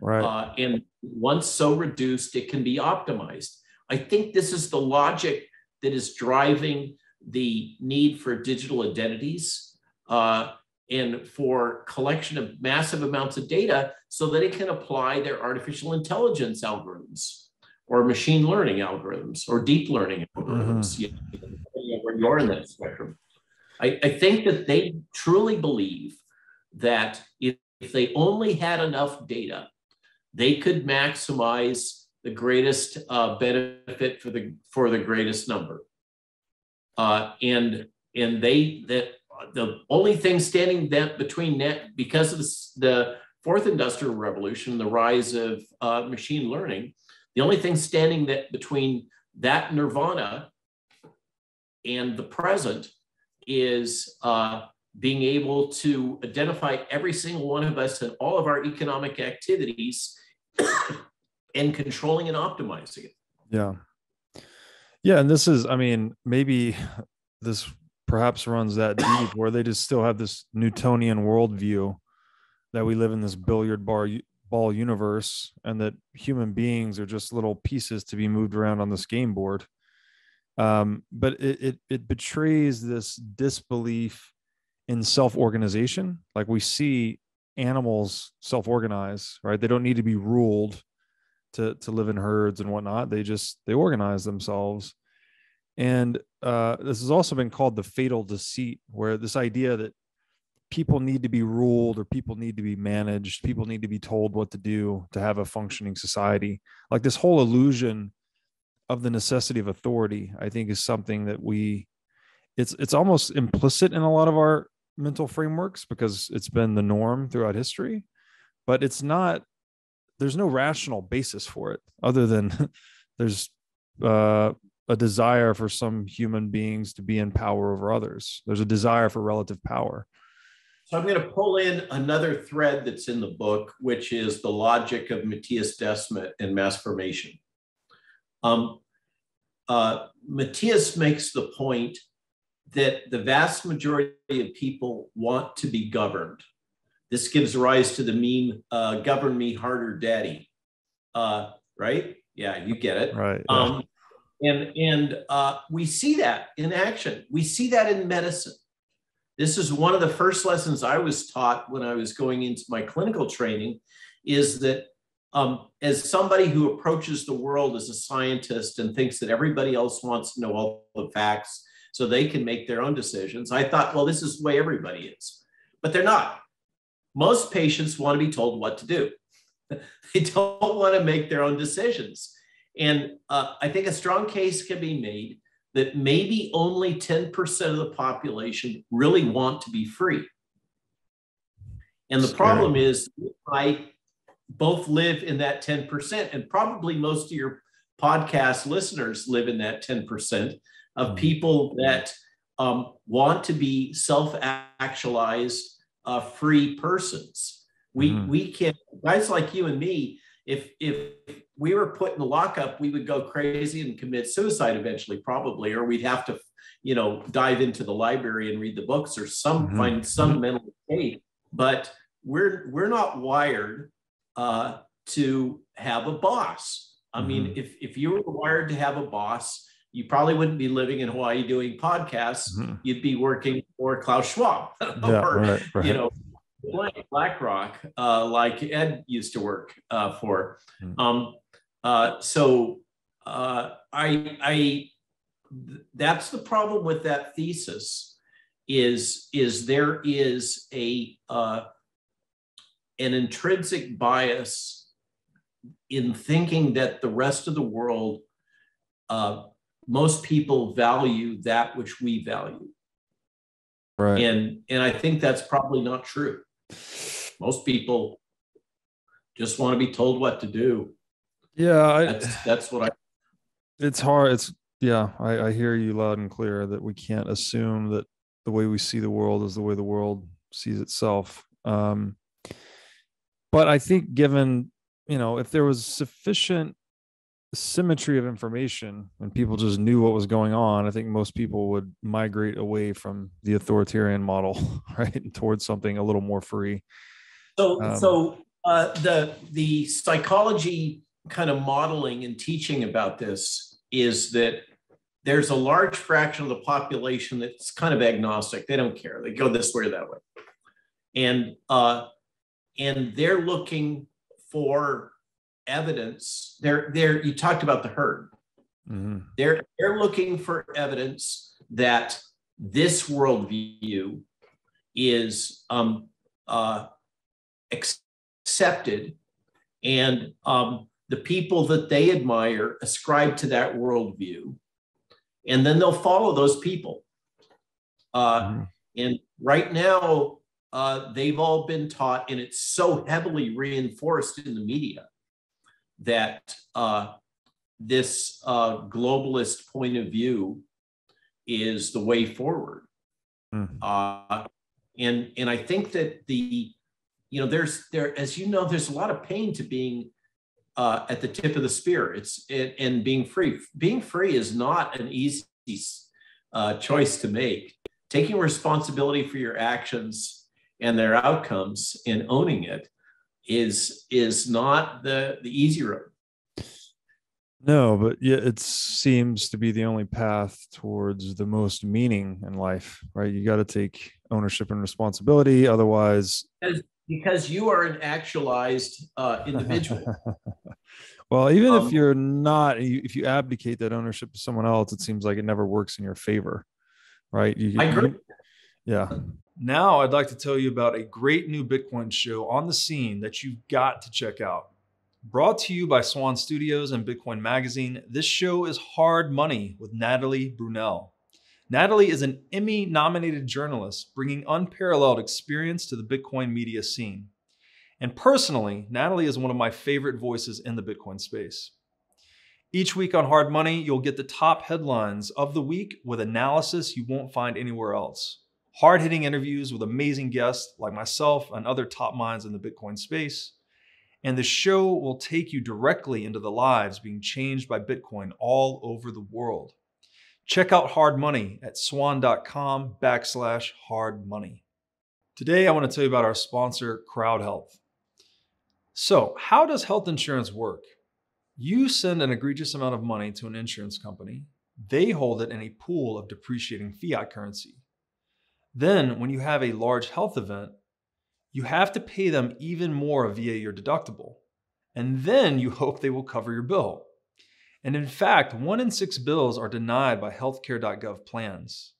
Right. And once so reduced, it can be optimized. I think this is the logic that is driving the need for digital identities and for collection of massive amounts of data so that it can apply their artificial intelligence algorithms or machine learning algorithms or deep learning algorithms, where you're in that spectrum. I think that they truly believe that if they only had enough data, they could maximize the greatest benefit for the greatest number. And the only thing standing between that, because of the fourth industrial revolution, the rise of machine learning, the only thing standing between that nirvana and the present is being able to identify every single one of us and all of our economic activities and controlling and optimizing it. Yeah. Yeah. And this is, I mean, maybe this perhaps runs that deep where they just still have this Newtonian worldview that we live in this billiard ball universe and that human beings are just little pieces to be moved around on this game board. But it betrays this disbelief in self-organization. Like we see animals self-organize, right? They don't need to be ruled to live in herds and whatnot. They organize themselves. And this has also been called the fatal deceit, where this idea that people need to be ruled or people need to be managed, people need to be told what to do to have a functioning society. Like this whole illusion of the necessity of authority, I think, is something that it's almost implicit in a lot of our mental frameworks because it's been the norm throughout history, but it's not, there's no rational basis for it other than there's a desire for some human beings to be in power over others. There's a desire for relative power. So I'm going to pull in another thread that's in the book, which is the logic of Matthias Desmet and mass formation. Matthias makes the point that the vast majority of people want to be governed. This gives rise to the meme, govern me harder, daddy. Right? Yeah, you get it. Right. Yeah. And we see that in action. We see that in medicine. This is one of the first lessons I was taught when I was going into my clinical training, is that as somebody who approaches the world as a scientist and thinks that everybody else wants to know all the facts so they can make their own decisions, I thought, well, this is the way everybody is. But they're not. Most patients want to be told what to do. They don't want to make their own decisions. And I think a strong case can be made that maybe only 10% of the population really want to be free. And the problem is, I both live in that 10%, and probably most of your podcast listeners live in that 10% of people that want to be self-actualized, free persons. We can, guys like you and me, if we were put in the lockup, we would go crazy and commit suicide eventually, probably, or we'd have to, dive into the library and read the books or find some mental escape. But we're not wired to have a boss. I mean, if you were wired to have a boss, you probably wouldn't be living in Hawaii doing podcasts. You'd be working for Klaus Schwab or, BlackRock, like Ed used to work for. That's the problem with that thesis is there is an intrinsic bias in thinking that the rest of the world, most people value that which we value. Right. And I think that's probably not true. Most people just want to be told what to do. Yeah. That's what it's hard. I hear you loud and clear that we can't assume that the way we see the world is the way the world sees itself. But I think given, if there was sufficient symmetry of information and people just knew what was going on, I think most people would migrate away from the authoritarian model, right, towards something a little more free. So the psychology kind of modeling and teaching about this is that there's a large fraction of the population that's kind of agnostic. They don't care. They go this way or that way. And they're looking for evidence. You talked about the herd. They're looking for evidence that this worldview is accepted, and the people that they admire ascribe to that worldview, and then they'll follow those people. And right now, they've all been taught, and it's so heavily reinforced in the media, that this globalist point of view is the way forward. And I think that there's a lot of pain to being at the tip of the spear. And being free. Being free is not an easy choice to make. Taking responsibility for your actions and their outcomes and owning it is not the easy road. No, but yeah, it seems to be the only path towards the most meaning in life, right? You got to take ownership and responsibility. Otherwise, because you are an actualized individual. Well, even if you're not, if you abdicate that ownership to someone else, it seems like it never works in your favor, right? I agree. Yeah. Now I'd like to tell you about a great new Bitcoin show on the scene that you've got to check out. Brought to you by Swan Studios and Bitcoin Magazine, this show is Hard Money with Natalie Brunell. Natalie is an Emmy-nominated journalist bringing unparalleled experience to the Bitcoin media scene. And personally, Natalie is one of my favorite voices in the Bitcoin space. Each week on Hard Money, you'll get the top headlines of the week with analysis you won't find anywhere else. Hard-hitting interviews with amazing guests like myself and other top minds in the Bitcoin space. And the show will take you directly into the lives being changed by Bitcoin all over the world. Check out Hard Money at swan.com/hardmoney. Today, I want to tell you about our sponsor, Crowd Health. So, how does health insurance work? You send an egregious amount of money to an insurance company. They hold it in a pool of depreciating fiat currency. Then, when you have a large health event, you have to pay them even more via your deductible. And then you hope they will cover your bill. And in fact, 1 in 6 bills are denied by healthcare.gov plans.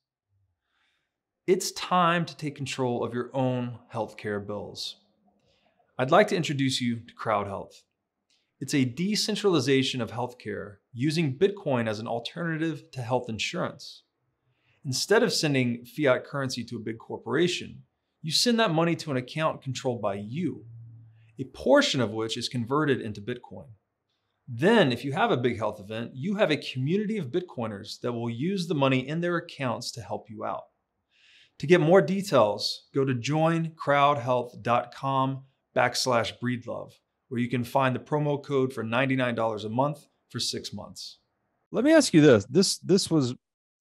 It's time to take control of your own healthcare bills. I'd like to introduce you to Crowd Health. It's a decentralization of healthcare using Bitcoin as an alternative to health insurance. Instead of sending fiat currency to a big corporation, you send that money to an account controlled by you, a portion of which is converted into Bitcoin. Then, if you have a big health event, you have a community of Bitcoiners that will use the money in their accounts to help you out. To get more details, go to joincrowdhealth.com/breedlove, where you can find the promo code for $99 a month for 6 months. Let me ask you this. This was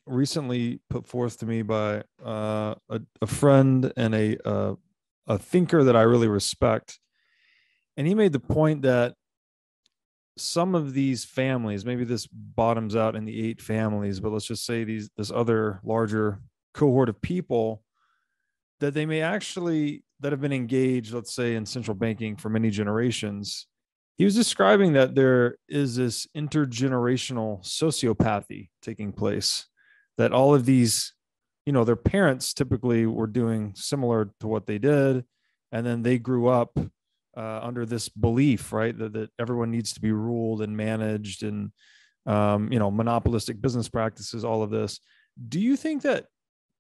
recently put forth to me by a friend and a thinker that I really respect. And he made the point that some of these families, maybe this bottoms out in the 8 families, but let's just say this other larger cohort of people, that they may actually, that have been engaged, let's say, in central banking for many generations. He was describing that there is this intergenerational sociopathy taking place, that all of these, their parents typically were doing similar to what they did. And then they grew up under this belief, right, that everyone needs to be ruled and managed, and monopolistic business practices, all of this. Do you think that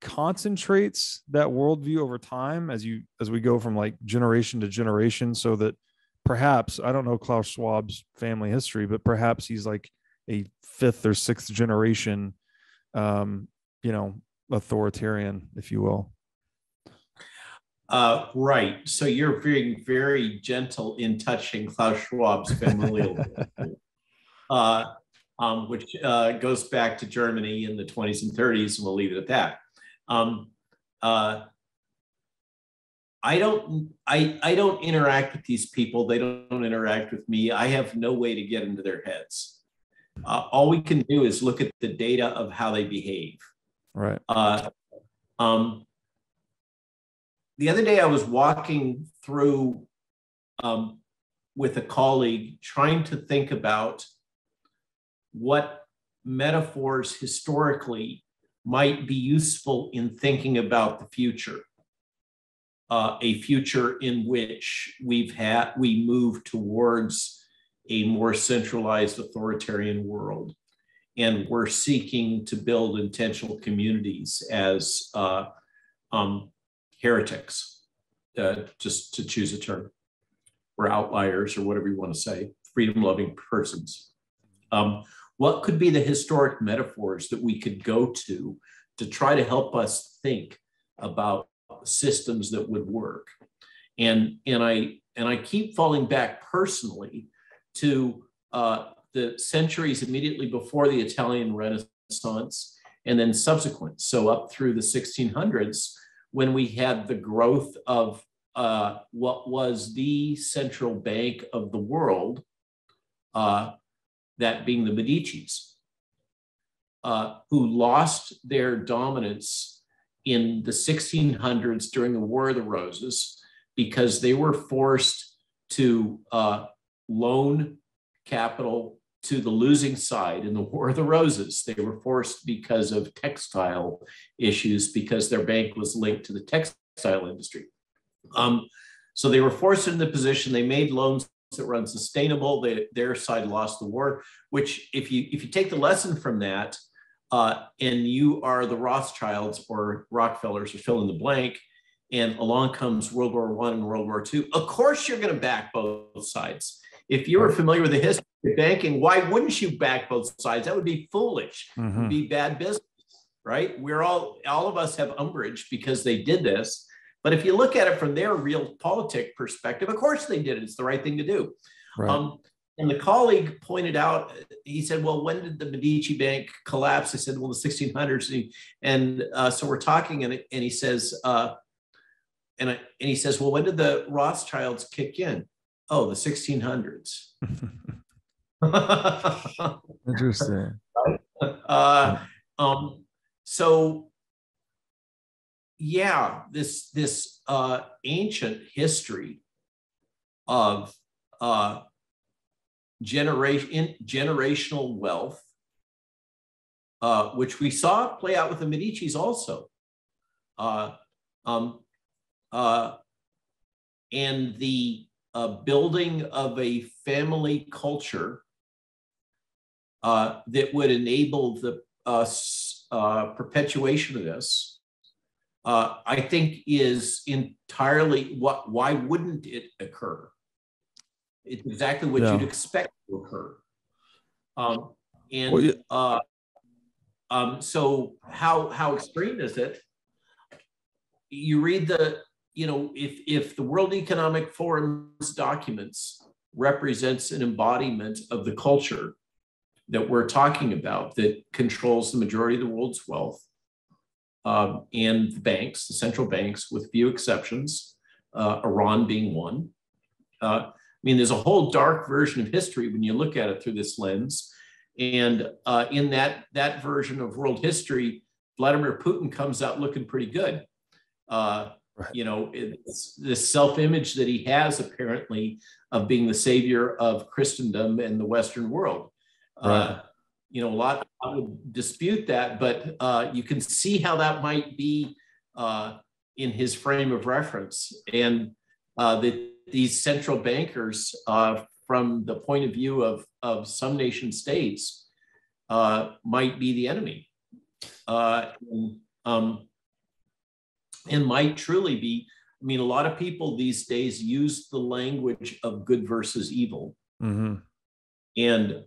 concentrates that worldview over time as we go from like generation to generation, so that perhaps, I don't know Klaus Schwab's family history, but perhaps he's like a 5th or 6th generation, authoritarian, if you will? Right. So you're being very gentle in touching Klaus Schwab's familial, which goes back to Germany in the 20s and 30s, and we'll leave it at that. I don't interact with these people. They don't interact with me. I have no way to get into their heads. All we can do is look at the data of how they behave. Right. The other day I was walking through with a colleague, trying to think about what metaphors historically might be useful in thinking about the future. A future in which we move towards a more centralized authoritarian world. And we're seeking to build intentional communities as heretics, just to choose a term, or outliers, or whatever you want to say, freedom-loving persons. What could be the historic metaphors that we could go to try to help us think about systems that would work? And I keep falling back personally to the centuries immediately before the Italian Renaissance, and then subsequent. So up through the 1600s, when we had the growth of what was the central bank of the world, that being the Medicis, who lost their dominance in the 1600s during the War of the Roses, because they were forced to loan capital to the losing side in the War of the Roses. They were forced because of textile issues, because their bank was linked to the textile industry. So they were forced into the position. They made loans that were unsustainable. Their side lost the war, which if you take the lesson from that, and you are the Rothschilds or Rockefellers, or fill in the blank, and along comes World War I and World War II, of course you're going to back both sides. If you were familiar with the history of banking, why wouldn't you back both sides? That would be foolish. It would be bad business, right? We're all of us have umbrage because they did this. But if you look at it from their realpolitik perspective, of course they did it. It's the right thing to do. Right. And the colleague pointed out, he said, well, when did the Medici Bank collapse? I said, well, the 1600s. And so we're talking, and he says, and he says, well, when did the Rothschilds kick in? Oh, the 1600s. Interesting. So, yeah, this ancient history of generational wealth, which we saw play out with the Medicis also, and the building of a family culture that would enable the perpetuation of this, I think is entirely why wouldn't it occur? It's exactly what you'd expect to occur. So how extreme is it? You read if the World Economic Forum's documents represents an embodiment of the culture that we're talking about that controls the majority of the world's wealth, and the banks, the central banks, with few exceptions, Iran being one. There's a whole dark version of history when you look at it through this lens. And in that version of world history, Vladimir Putin comes out looking pretty good. It's this self-image that he has apparently of being the savior of Christendom and the Western world. Right. A lot would dispute that, but you can see how that might be in his frame of reference. And these central bankers, from the point of view of some nation states, might be the enemy. And might truly be. A lot of people these days use the language of good versus evil. Mm-hmm. And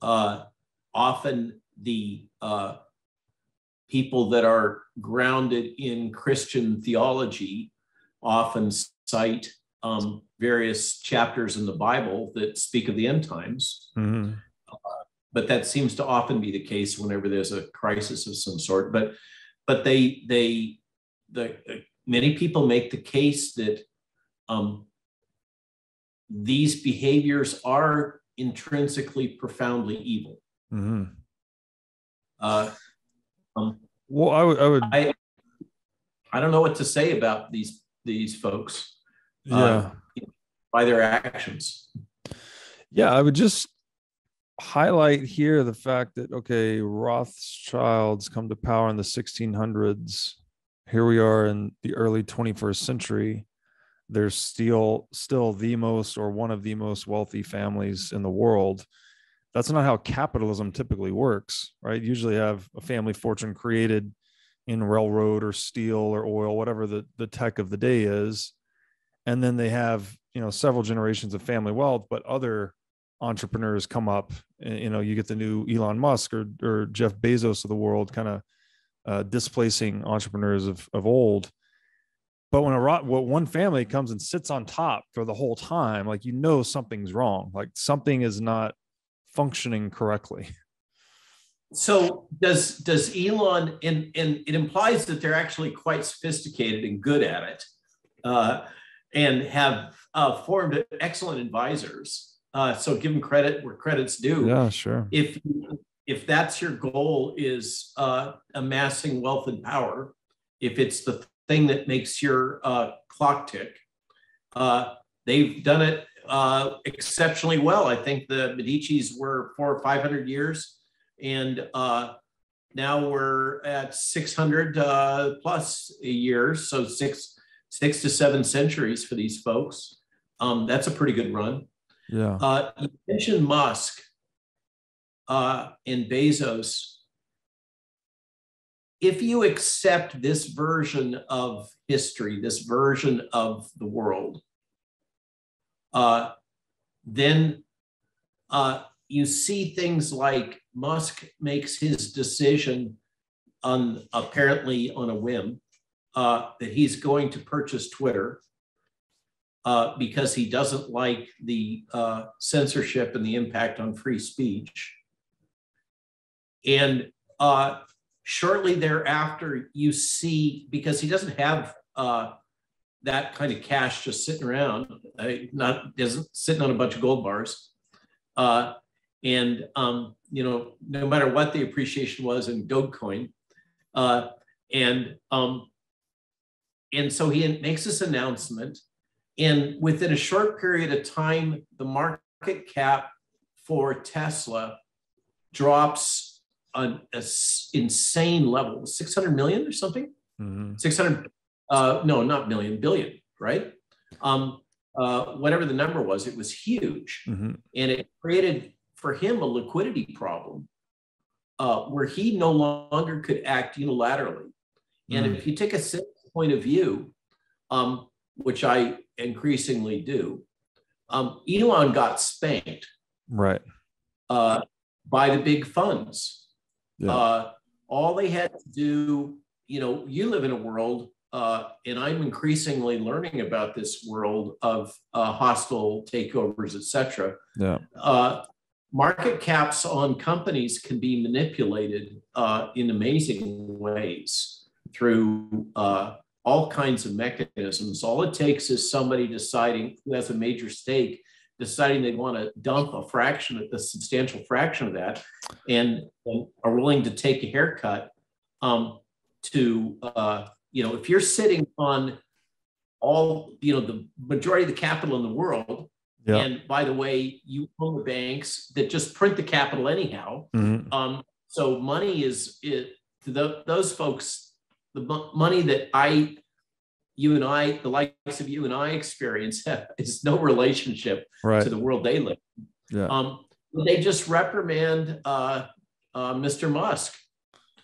often the people that are grounded in Christian theology often cite various chapters in the Bible that speak of the end times. Mm-hmm. But that seems to often be the case whenever there's a crisis of some sort. But many people make the case that these behaviors are intrinsically profoundly evil. Mm-hmm. Well, I don't know what to say about these folks. Yeah. By their actions. Yeah, I would just highlight here the fact that, okay, Rothschilds come to power in the 1600s. Here we are in the early 21st century. They're still the most, or one of the most wealthy families in the world. That's not how capitalism typically works, right? You usually have a family fortune created in railroad or steel or oil, whatever the tech of the day is. And then they have, several generations of family wealth, but other entrepreneurs come up, you get the new Elon Musk or Jeff Bezos of the world kind of displacing entrepreneurs of old. But when one family comes and sits on top for the whole time, something's wrong, something is not functioning correctly. So does Elon, and it implies that they're actually quite sophisticated and good at it, and have formed excellent advisors. So give them credit where credit's due. Yeah, sure. If that's your goal, is amassing wealth and power, if it's the thing that makes your clock tick, they've done it exceptionally well. I think the Medicis were 400 or 500 years, and now we're at 600 plus years, so six to 7 centuries for these folks. That's a pretty good run. Yeah. You mentioned Musk and Bezos. If you accept this version of history, this version of the world, then you see things like Musk makes his decision apparently on a whim, that he's going to purchase Twitter because he doesn't like the censorship and the impact on free speech. And shortly thereafter, you see, because he doesn't have that kind of cash just sitting around, isn't sitting on a bunch of gold bars. No matter what the appreciation was in Dogecoin, and so he makes this announcement, and within a short period of time, the market cap for Tesla drops on an insane level, 600 million or something. Mm-hmm. 600, no, not million, billion, right? whatever the number was, it was huge. And it created for him a liquidity problem where he no longer could act unilaterally. And if you take a cynical point of view, which I increasingly do, Elon got spanked right by the big funds. Yeah. All they had to do, you live in a world, and I'm increasingly learning about this world of hostile takeovers, et cetera. Yeah. Market caps on companies can be manipulated in amazing ways through all kinds of mechanisms. All it takes is somebody deciding, who has a major stake, deciding they want to dump a substantial fraction of that, and are willing to take a haircut if you're sitting on all, the majority of the capital in the world, and by the way, you own the banks that just print the capital anyhow. So money is to those folks, the money that the likes of you and I experience is no relationship to the world they live. They just reprimand Mr. Musk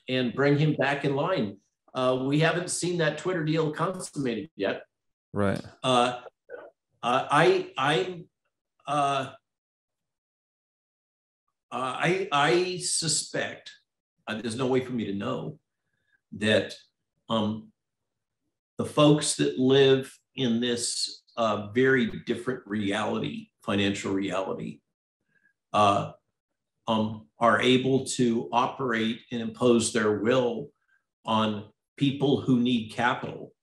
and bring him back in line. We haven't seen that Twitter deal consummated yet. Right. I suspect, there's no way for me to know, that the folks that live in this very different reality, financial reality, are able to operate and impose their will on people who need capital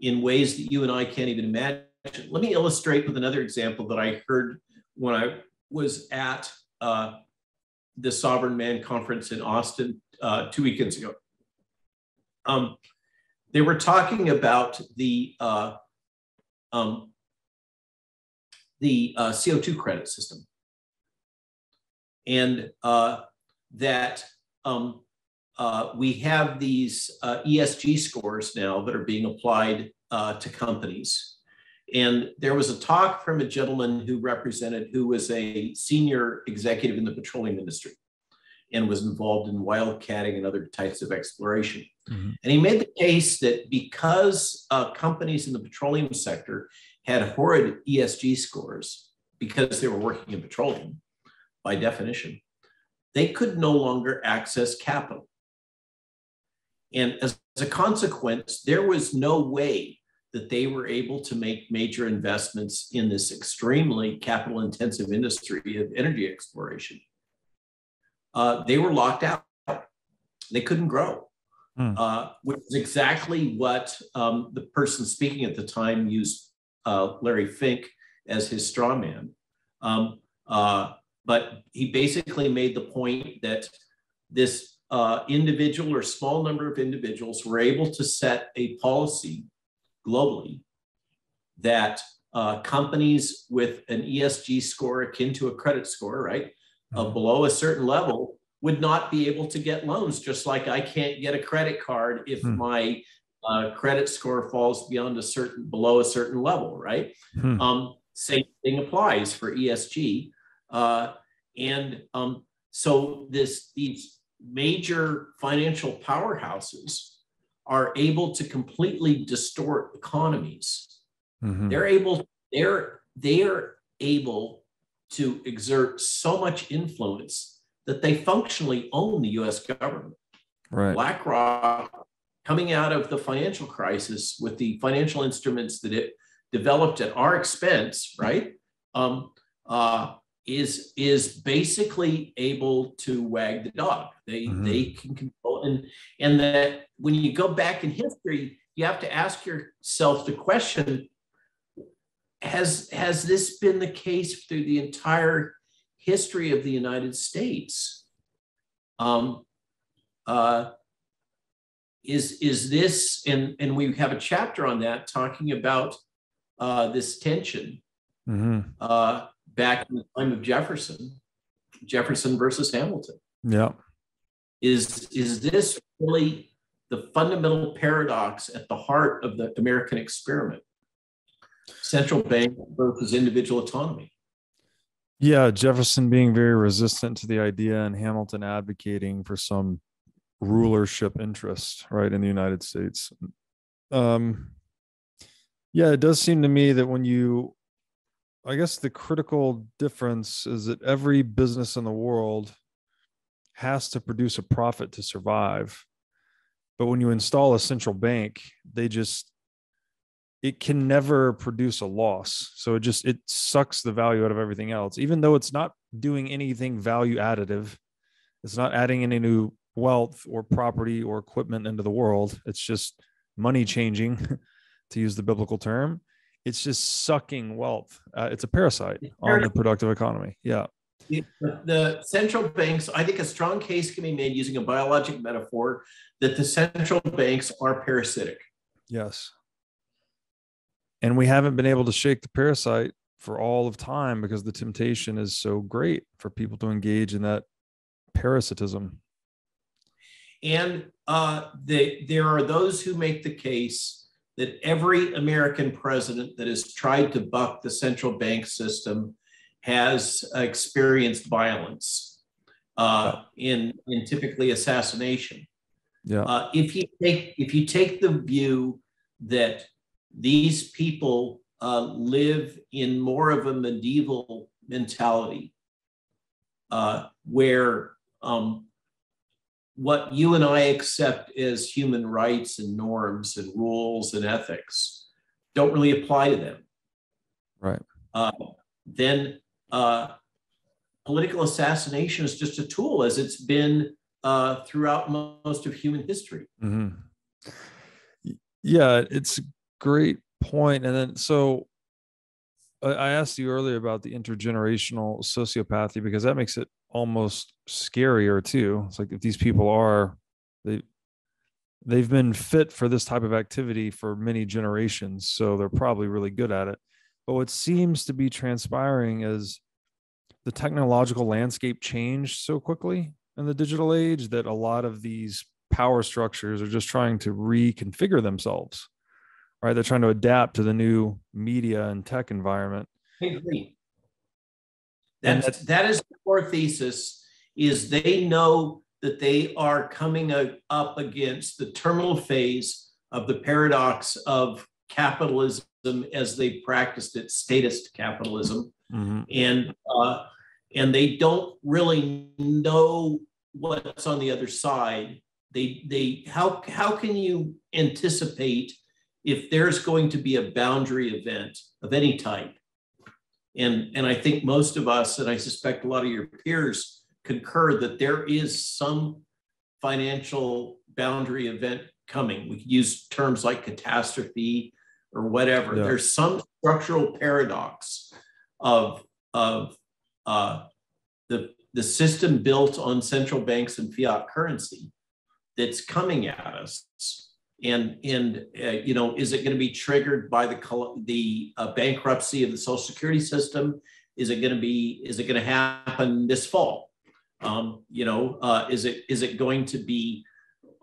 in ways that you and I can't even imagine. Let me illustrate with another example that I heard when I was at the Sovereign Man Conference in Austin 2 weekends ago. They were talking about the CO2 credit system, and that we have these ESG scores now that are being applied to companies. And there was a talk from a gentleman who was a senior executive in the petroleum industry and was involved in wildcatting and other types of exploration. And he made the case that because companies in the petroleum sector had horrid ESG scores because they were working in petroleum, by definition, they could no longer access capital. And as a consequence, there was no way that they were able to make major investments in this extremely capital-intensive industry of energy exploration. They were locked out. They couldn't grow, which is exactly what the person speaking at the time used Larry Fink as his straw man. But he basically made the point that this individual or small number of individuals were able to set a policy globally that companies with an ESG score akin to a credit score, right, below a certain level would not be able to get loans, just like I can't get a credit card if my credit score falls below a certain level, right? Same thing applies for ESG. So these major financial powerhouses are able to completely distort economies. They're able to exert so much influence that they functionally own the US government. Right. BlackRock, coming out of the financial crisis with the financial instruments that it developed at our expense, right, is basically able to wag the dog. They can control, and that when you go back in history, you have to ask yourself the question: Has this been the case through the entire history of the United States? Is this, and we have a chapter on that talking about this tension back in the time of Jefferson versus Hamilton. Yeah. Is this really the fundamental paradox at the heart of the American experiment? central bank versus individual autonomy. Yeah, Jefferson being very resistant to the idea and Hamilton advocating for some rulership interest, right, in the United States. Yeah, it does seem to me that I guess the critical difference is that every business in the world has to produce a profit to survive. But when you install a central bank, it can never produce a loss. So it sucks the value out of everything else, even though it's not doing anything value additive. It's not adding any new wealth or property or equipment into the world. It's just money changing, to use the biblical term. It's just sucking wealth. It's a parasite on the productive economy. Yeah. The central banks, I think a strong case can be made using a biologic metaphor that the central banks are parasitic. Yes. And we haven't been able to shake the parasite for all of time because the temptation is so great for people to engage in that parasitism. And there are those who make the case that every American president that has tried to buck the central bank system has experienced violence in typically assassination. Yeah. If you take the view that these people live in more of a medieval mentality, where what you and I accept as human rights and norms and rules and ethics don't really apply to them. Right. Then political assassination is just a tool, as it's been throughout most of human history. Mm-hmm. Yeah, it's a great point. And then, so I asked you earlier about the intergenerational sociopathy, because that makes it almost scarier too. It's like, if these people they've been fit for this type of activity for many generations, so they're probably really good at it. But what seems to be transpiring is the technological landscape changed so quickly in the digital age that a lot of these power structures are just trying to reconfigure themselves, right? They're trying to adapt to the new media and tech environment. I agree. That is the core thesis, is they know that they are coming up against the terminal phase of the paradox of capitalism as they practiced it, statist capitalism. Mm-hmm. And they don't really know what's on the other side. How can you anticipate if there's going to be a boundary event of any type? And I think most of us, and I suspect a lot of your peers, concur that there is some financial boundary event coming. We could use terms like catastrophe or whatever. Yeah. There's some structural paradox of the system built on central banks and fiat currency that's coming at us. And is it going to be triggered by the bankruptcy of the Social Security system? Is it going to happen this fall? Is it going to be?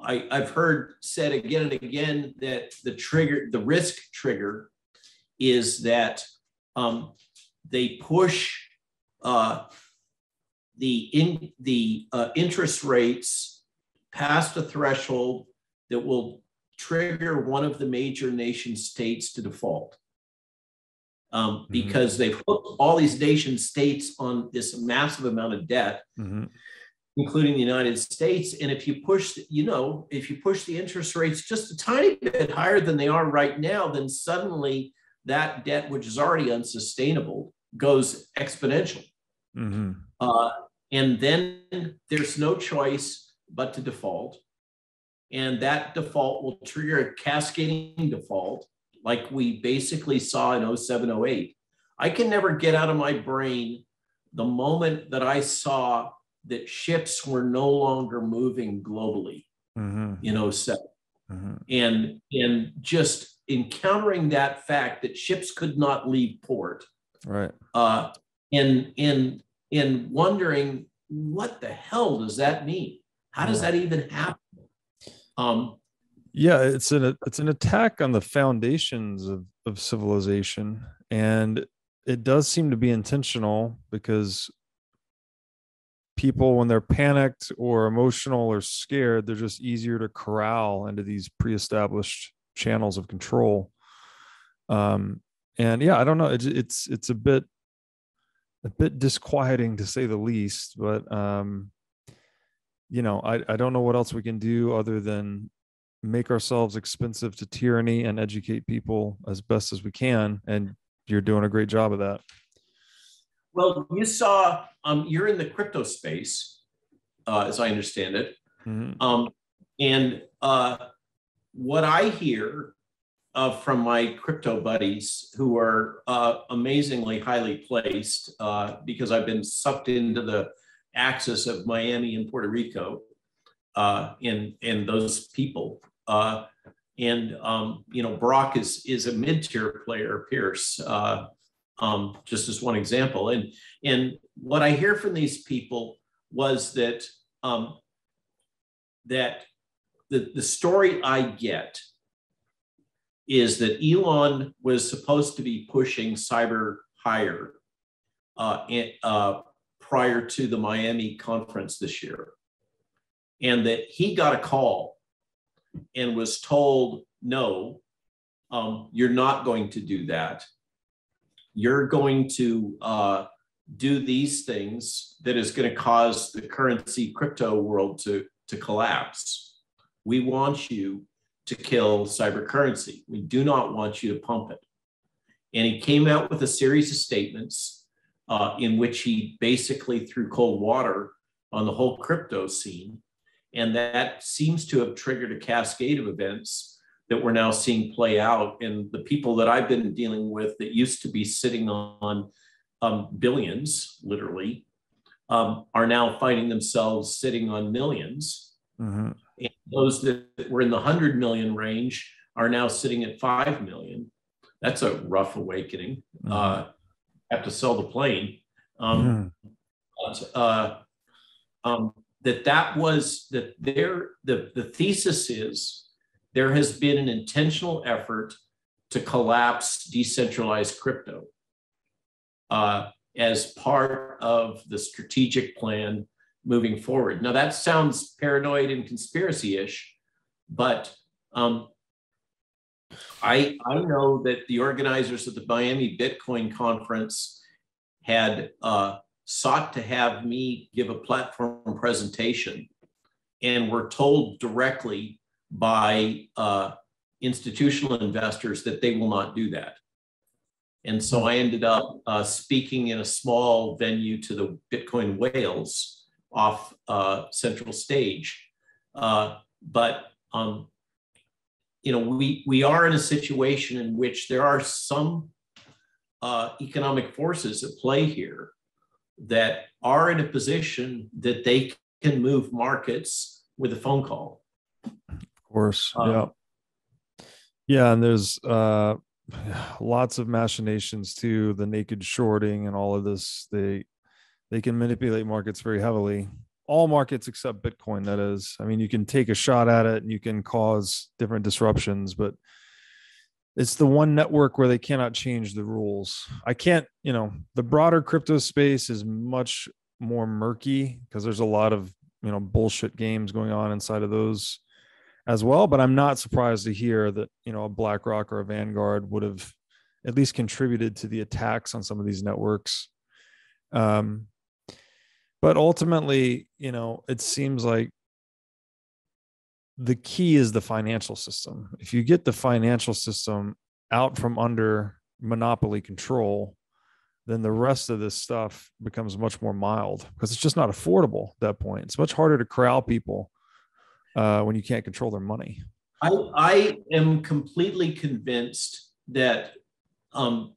I've heard said again and again that the risk trigger is that they push the interest rates past a threshold that will trigger one of the major nation states to default, because they've hooked all these nation states on this massive amount of debt, including the United States. And if you push the interest rates just a tiny bit higher than they are right now, then suddenly that debt, which is already unsustainable, goes exponential. And then there's no choice but to default. And that default will trigger a cascading default, like we basically saw in 07, 08. I can never get out of my brain the moment that I saw that ships were no longer moving globally in 07. And just encountering that fact that ships could not leave port. Right. And wondering, what the hell does that mean? How does that even happen? Yeah, it's an attack on the foundations of civilization, and it does seem to be intentional because people, when they're panicked or emotional or scared, they're just easier to corral into these pre-established channels of control. And yeah, I don't know, it's a bit disquieting to say the least, but I don't know what else we can do other than make ourselves expensive to tyranny and educate people as best as we can. And you're doing a great job of that. Well, you saw, you're in the crypto space, as I understand it. Mm-hmm. And what I hear from my crypto buddies who are amazingly highly placed, because I've been sucked into the axis of Miami and Puerto Rico, and those people. Brock is a mid-tier player, Pierce, just as one example. And what I hear from these people was that the story I get is that Elon was supposed to be pushing cyber higher prior to the Miami conference this year, and that he got a call and was told, no, you're not going to do that. You're going to do these things that is going to cause the currency crypto world to collapse. We want you to kill cyber currency. We do not want you to pump it. And he came out with a series of statements in which he basically threw cold water on the whole crypto scene. And that seems to have triggered a cascade of events that we're now seeing play out. And the people that I've been dealing with that used to be sitting on billions, literally, are now finding themselves sitting on millions. Mm-hmm. And those that were in the 100 million range are now sitting at 5 million. That's a rough awakening. Mm-hmm. Have to sell the plane. Mm-hmm. The thesis is there has been an intentional effort to collapse decentralized crypto as part of the strategic plan moving forward. Now that sounds paranoid and conspiracy-ish, but I know that the organizers of the Miami Bitcoin conference had sought to have me give a platform presentation, and were told directly by institutional investors that they will not do that. And so I ended up speaking in a small venue to the Bitcoin whales off Central Stage. But we are in a situation in which there are some economic forces at play here that are in a position that they can move markets with a phone call. Of course, yeah. Yeah, and there's lots of machinations too, the naked shorting and all of this. They can manipulate markets very heavily. All markets except Bitcoin, that is. I mean, you can take a shot at it and you can cause different disruptions, but it's the one network where they cannot change the rules. I can't, the broader crypto space is much more murky because there's a lot of, bullshit games going on inside of those as well. But I'm not surprised to hear that, a BlackRock or a Vanguard would have at least contributed to the attacks on some of these networks. But ultimately, it seems like the key is the financial system. If you get the financial system out from under monopoly control, then the rest of this stuff becomes much more mild because it's just not affordable at that point. It's much harder to corral people when you can't control their money. I am completely convinced that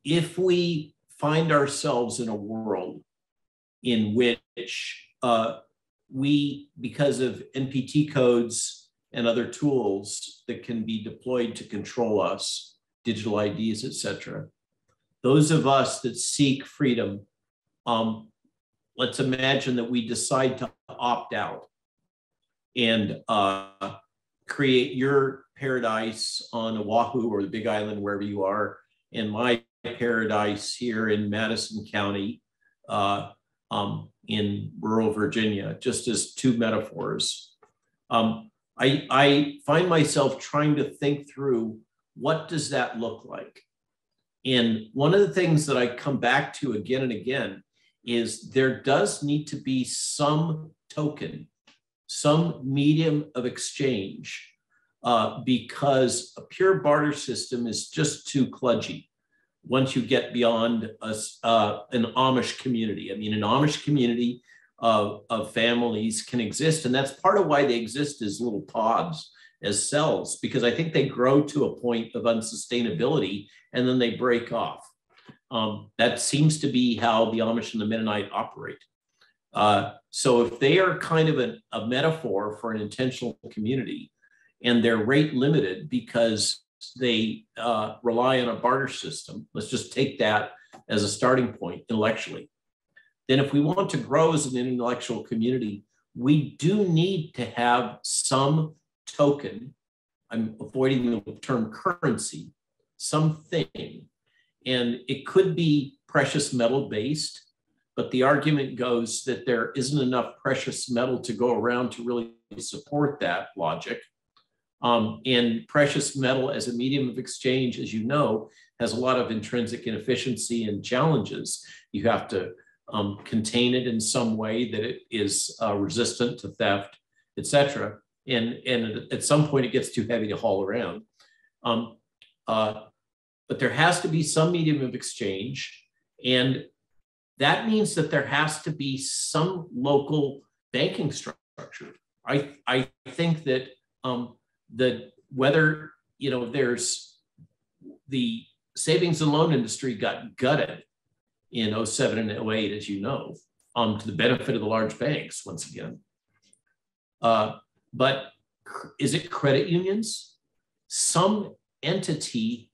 if we find ourselves in a world in which we, because of NPT codes and other tools that can be deployed to control us, digital IDs, et cetera, those of us that seek freedom, let's imagine that we decide to opt out and create your paradise on Oahu or the Big Island, wherever you are, and my paradise here in Madison County, in rural Virginia, just as two metaphors. I find myself trying to think through, what does that look like? And one of the things that I come back to again and again is there does need to be some token, some medium of exchange, because a pure barter system is just too kludgy once you get beyond an Amish community. I mean, an Amish community of families can exist, and that's part of why they exist as little pods, as cells, because I think they grow to a point of unsustainability and then they break off. That seems to be how the Amish and the Mennonite operate. So if they are kind of a metaphor for an intentional community, and they're rate limited because they rely on a barter system, let's just take that as a starting point intellectually. Then if we want to grow as an intellectual community, we do need to have some token, I'm avoiding the term currency, something. And it could be precious metal based, but the argument goes that there isn't enough precious metal to go around to really support that logic. And precious metal as a medium of exchange, as you know, has a lot of intrinsic inefficiency and challenges. You have to contain it in some way that it is resistant to theft, et cetera. And at some point it gets too heavy to haul around. But there has to be some medium of exchange. And that means that there has to be some local banking structure. I think that whether, there's the savings and loan industry got gutted in 07 and 08, as you know, to the benefit of the large banks, once again. But is it credit unions? Some entity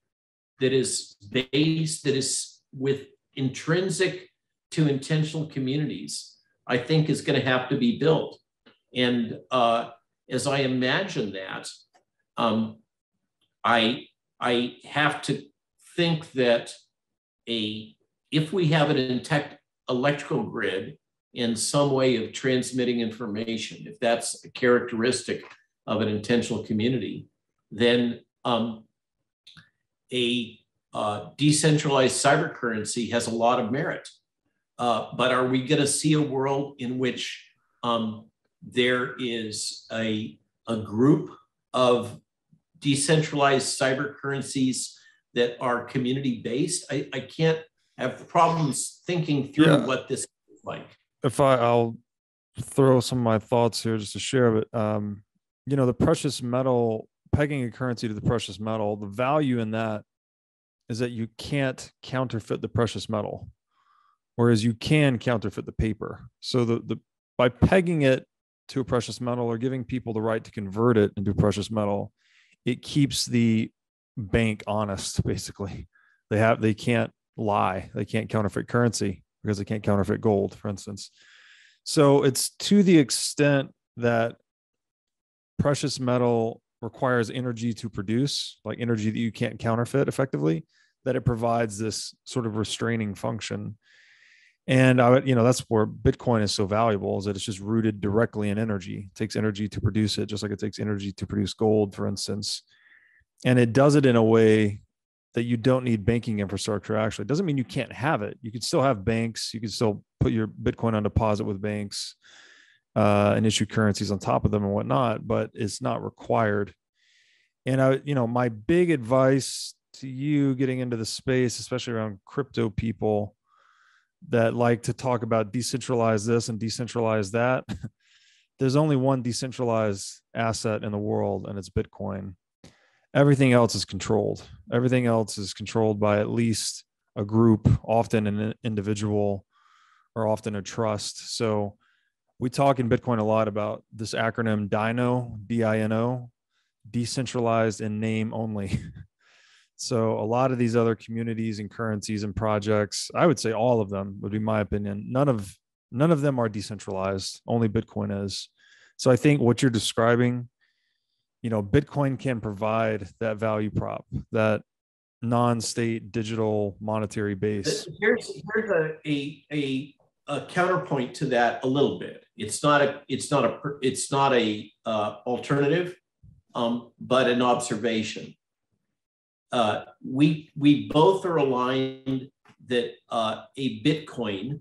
that is based, that is with intrinsic to intentional communities, I think is going to have to be built. And as I imagine that, I have to think that if we have an intact electrical grid in some way of transmitting information, if that's a characteristic of an intentional community, then a decentralized cyber currency has a lot of merit. But are we going to see a world in which there is a group of decentralized cyber currencies that are community-based? I can't have problems thinking through what this is like. If I'll throw some of my thoughts here just to share, but the precious metal, pegging a currency to the precious metal, the value in that is that you can't counterfeit the precious metal, whereas you can counterfeit the paper. So by pegging it to a precious metal or giving people the right to convert it into precious metal, it keeps the bank honest. Basically, they can't lie, they can't counterfeit currency because they can't counterfeit gold, for instance. So it's to the extent that precious metal requires energy to produce, like energy that you can't counterfeit effectively, that it provides this sort of restraining function. And that's where Bitcoin is so valuable, is that it's just rooted directly in energy. It takes energy to produce it, just like it takes energy to produce gold, for instance. And it does it in a way that you don't need banking infrastructure. Actually, it doesn't mean you can't have it. You could still have banks. You could still put your Bitcoin on deposit with banks and issue currencies on top of them and whatnot, but it's not required. And my big advice to you getting into the space, especially around crypto people that like to talk about decentralize this and decentralize that, there's only one decentralized asset in the world, and it's Bitcoin. Everything else is controlled. Everything else is controlled by at least a group, often an individual, or often a trust. So we talk in Bitcoin a lot about this acronym DINO, D-I-N-O, decentralized in name only. So a lot of these other communities and currencies and projects, I would say all of them would be my opinion. None of them are decentralized. Only Bitcoin is. So I think what you're describing Bitcoin can provide that value prop, that non-state digital monetary base. Here's a counterpoint to that a little bit. It's not a alternative, but an observation. We both are aligned that a Bitcoin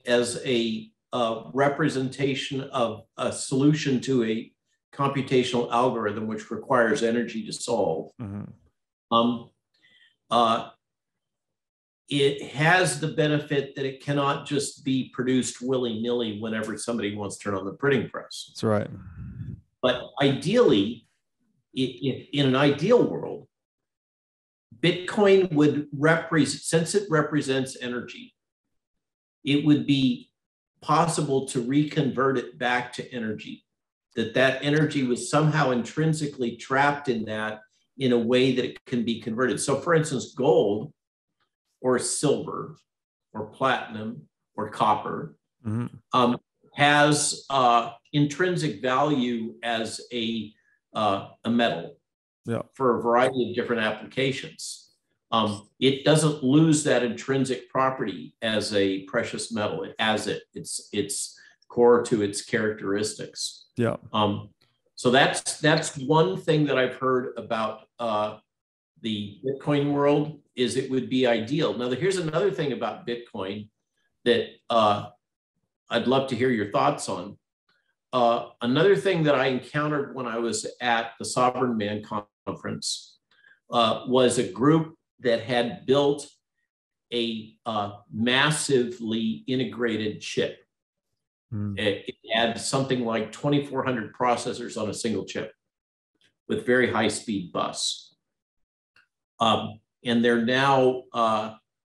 as a representation of a solution to a computational algorithm which requires energy to solve. It has the benefit that it cannot just be produced willy-nilly whenever somebody wants to turn on the printing press. That's right. But ideally, in an ideal world, Bitcoin would represent, since it represents energy, it would be possible to reconvert it back to energy, that energy was somehow intrinsically trapped in that in a way that it can be converted. So for instance, gold or silver or platinum or copper has intrinsic value as a metal for a variety of different applications. It doesn't lose that intrinsic property as a precious metal. It has it. It's core to its characteristics. Yeah. So that's one thing that I've heard about the Bitcoin world, is it would be ideal. Now, here's another thing about Bitcoin that I'd love to hear your thoughts on. Another thing that I encountered when I was at the Sovereign Man conference was a group that had built a massively integrated chip. It had something like 2,400 processors on a single chip with very high-speed bus. And they're now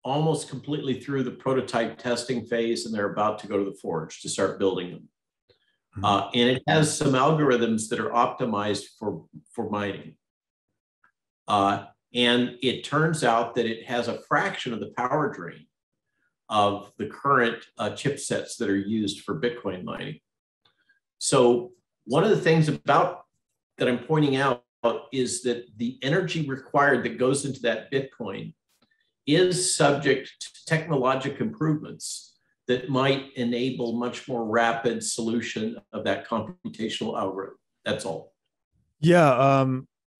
almost completely through the prototype testing phase, and they're about to go to the forge to start building them. And it has some algorithms that are optimized for mining. And it turns out that it has a fraction of the power drain of the current chipsets that are used for Bitcoin mining. So one of the things about that I'm pointing out is that the energy required that goes into that Bitcoin is subject to technological improvements that might enable much more rapid solution of that computational algorithm. That's all. Yeah,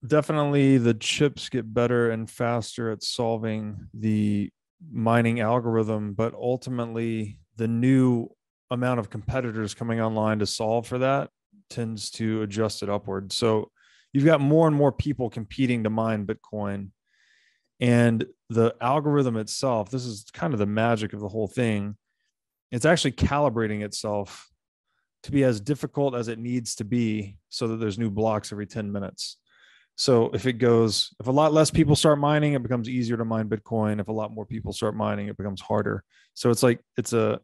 definitely the chips get better and faster at solving the mining algorithm, but ultimately the new amount of competitors coming online to solve for that tends to adjust it upward. So you've got more and more people competing to mine Bitcoin, and the algorithm itself, this is kind of the magic of the whole thing. It's actually calibrating itself to be as difficult as it needs to be so that there's new blocks every 10 minutes. So if a lot less people start mining, it becomes easier to mine Bitcoin. If a lot more people start mining, it becomes harder. So it's like, it's an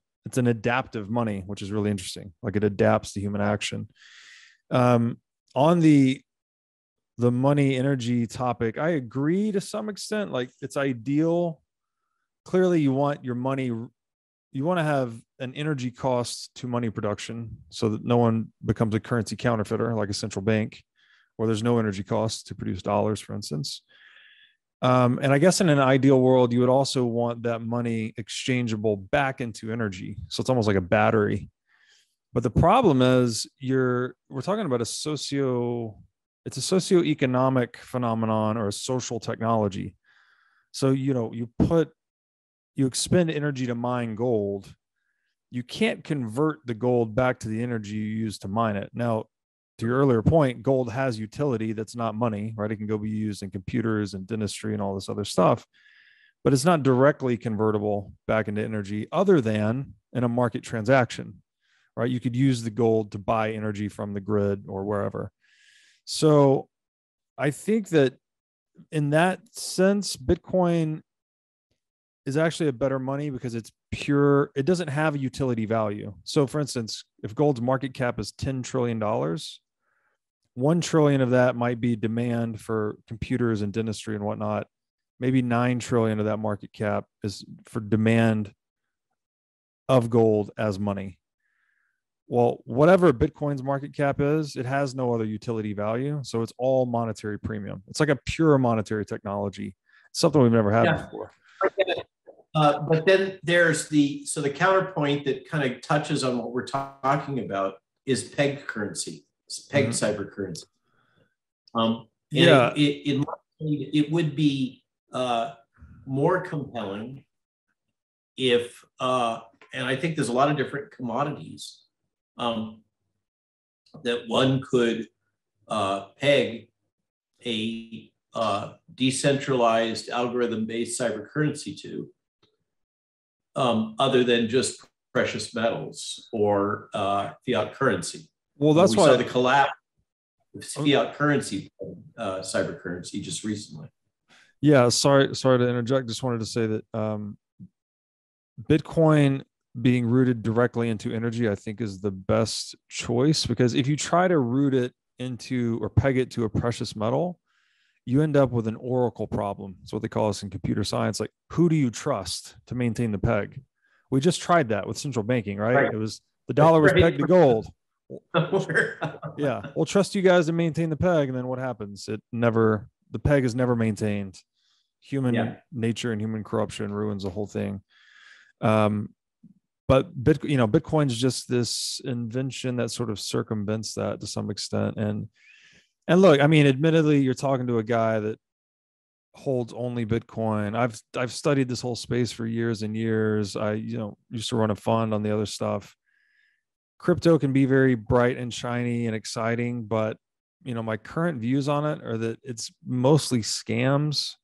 adaptive money, which is really interesting. Like it adapts to human action. On the money energy topic, I agree to some extent. Like it's ideal. Clearly you want your money, you want to have an energy cost to money production so that no one becomes a currency counterfeiter like a central bank, or there's no energy cost to produce dollars, for instance. And I guess in an ideal world, you would also want that money exchangeable back into energy. So it's almost like a battery. But the problem is we're talking about it's a socioeconomic phenomenon or a social technology. So, you expend energy to mine gold. You can't convert the gold back to the energy you use to mine it. Now, to your earlier point, gold has utility that's not money, right? It can go be used in computers and dentistry and all this other stuff, but it's not directly convertible back into energy other than in a market transaction, right? You could use the gold to buy energy from the grid or wherever. So I think that in that sense, Bitcoin is actually a better money because it's pure. It doesn't have a utility value. So for instance, if gold's market cap is $10 trillion, 1 trillion of that might be demand for computers and dentistry and whatnot. Maybe 9 trillion of that market cap is for demand of gold as money. well, whatever Bitcoin's market cap is, it has no other utility value. So it's all monetary premium. It's like a pure monetary technology, something we've never had before. But then there's the counterpoint that kind of touches on what we're talking about is peg currency, pegged cyber currency. It would be more compelling if, and I think there's a lot of different commodities that one could peg a decentralized algorithm-based cyber currency to, other than just precious metals or fiat currency. Well, that's why we saw the collapse of fiat currency, cyber currency just recently. Yeah, sorry to interject. Just wanted to say that Bitcoin being rooted directly into energy, I think, is the best choice, because if you try to root it into or peg it to a precious metal, you end up with an oracle problem. It's what they call us in computer science. Like, who do you trust to maintain the peg? We just tried that with central banking, right? It was the dollar was pegged to gold. Yeah, we'll trust you guys to maintain the peg, and then what happens? The peg is never maintained. Human nature and human corruption ruins the whole thing. But Bitcoin's just this invention that sort of circumvents that to some extent. And look, I mean, admittedly, you're talking to a guy that holds only Bitcoin. I've studied this whole space for years and years. I used to run a fund on the other stuff. Crypto can be very bright and shiny and exciting, but my current views on it are that it's mostly scams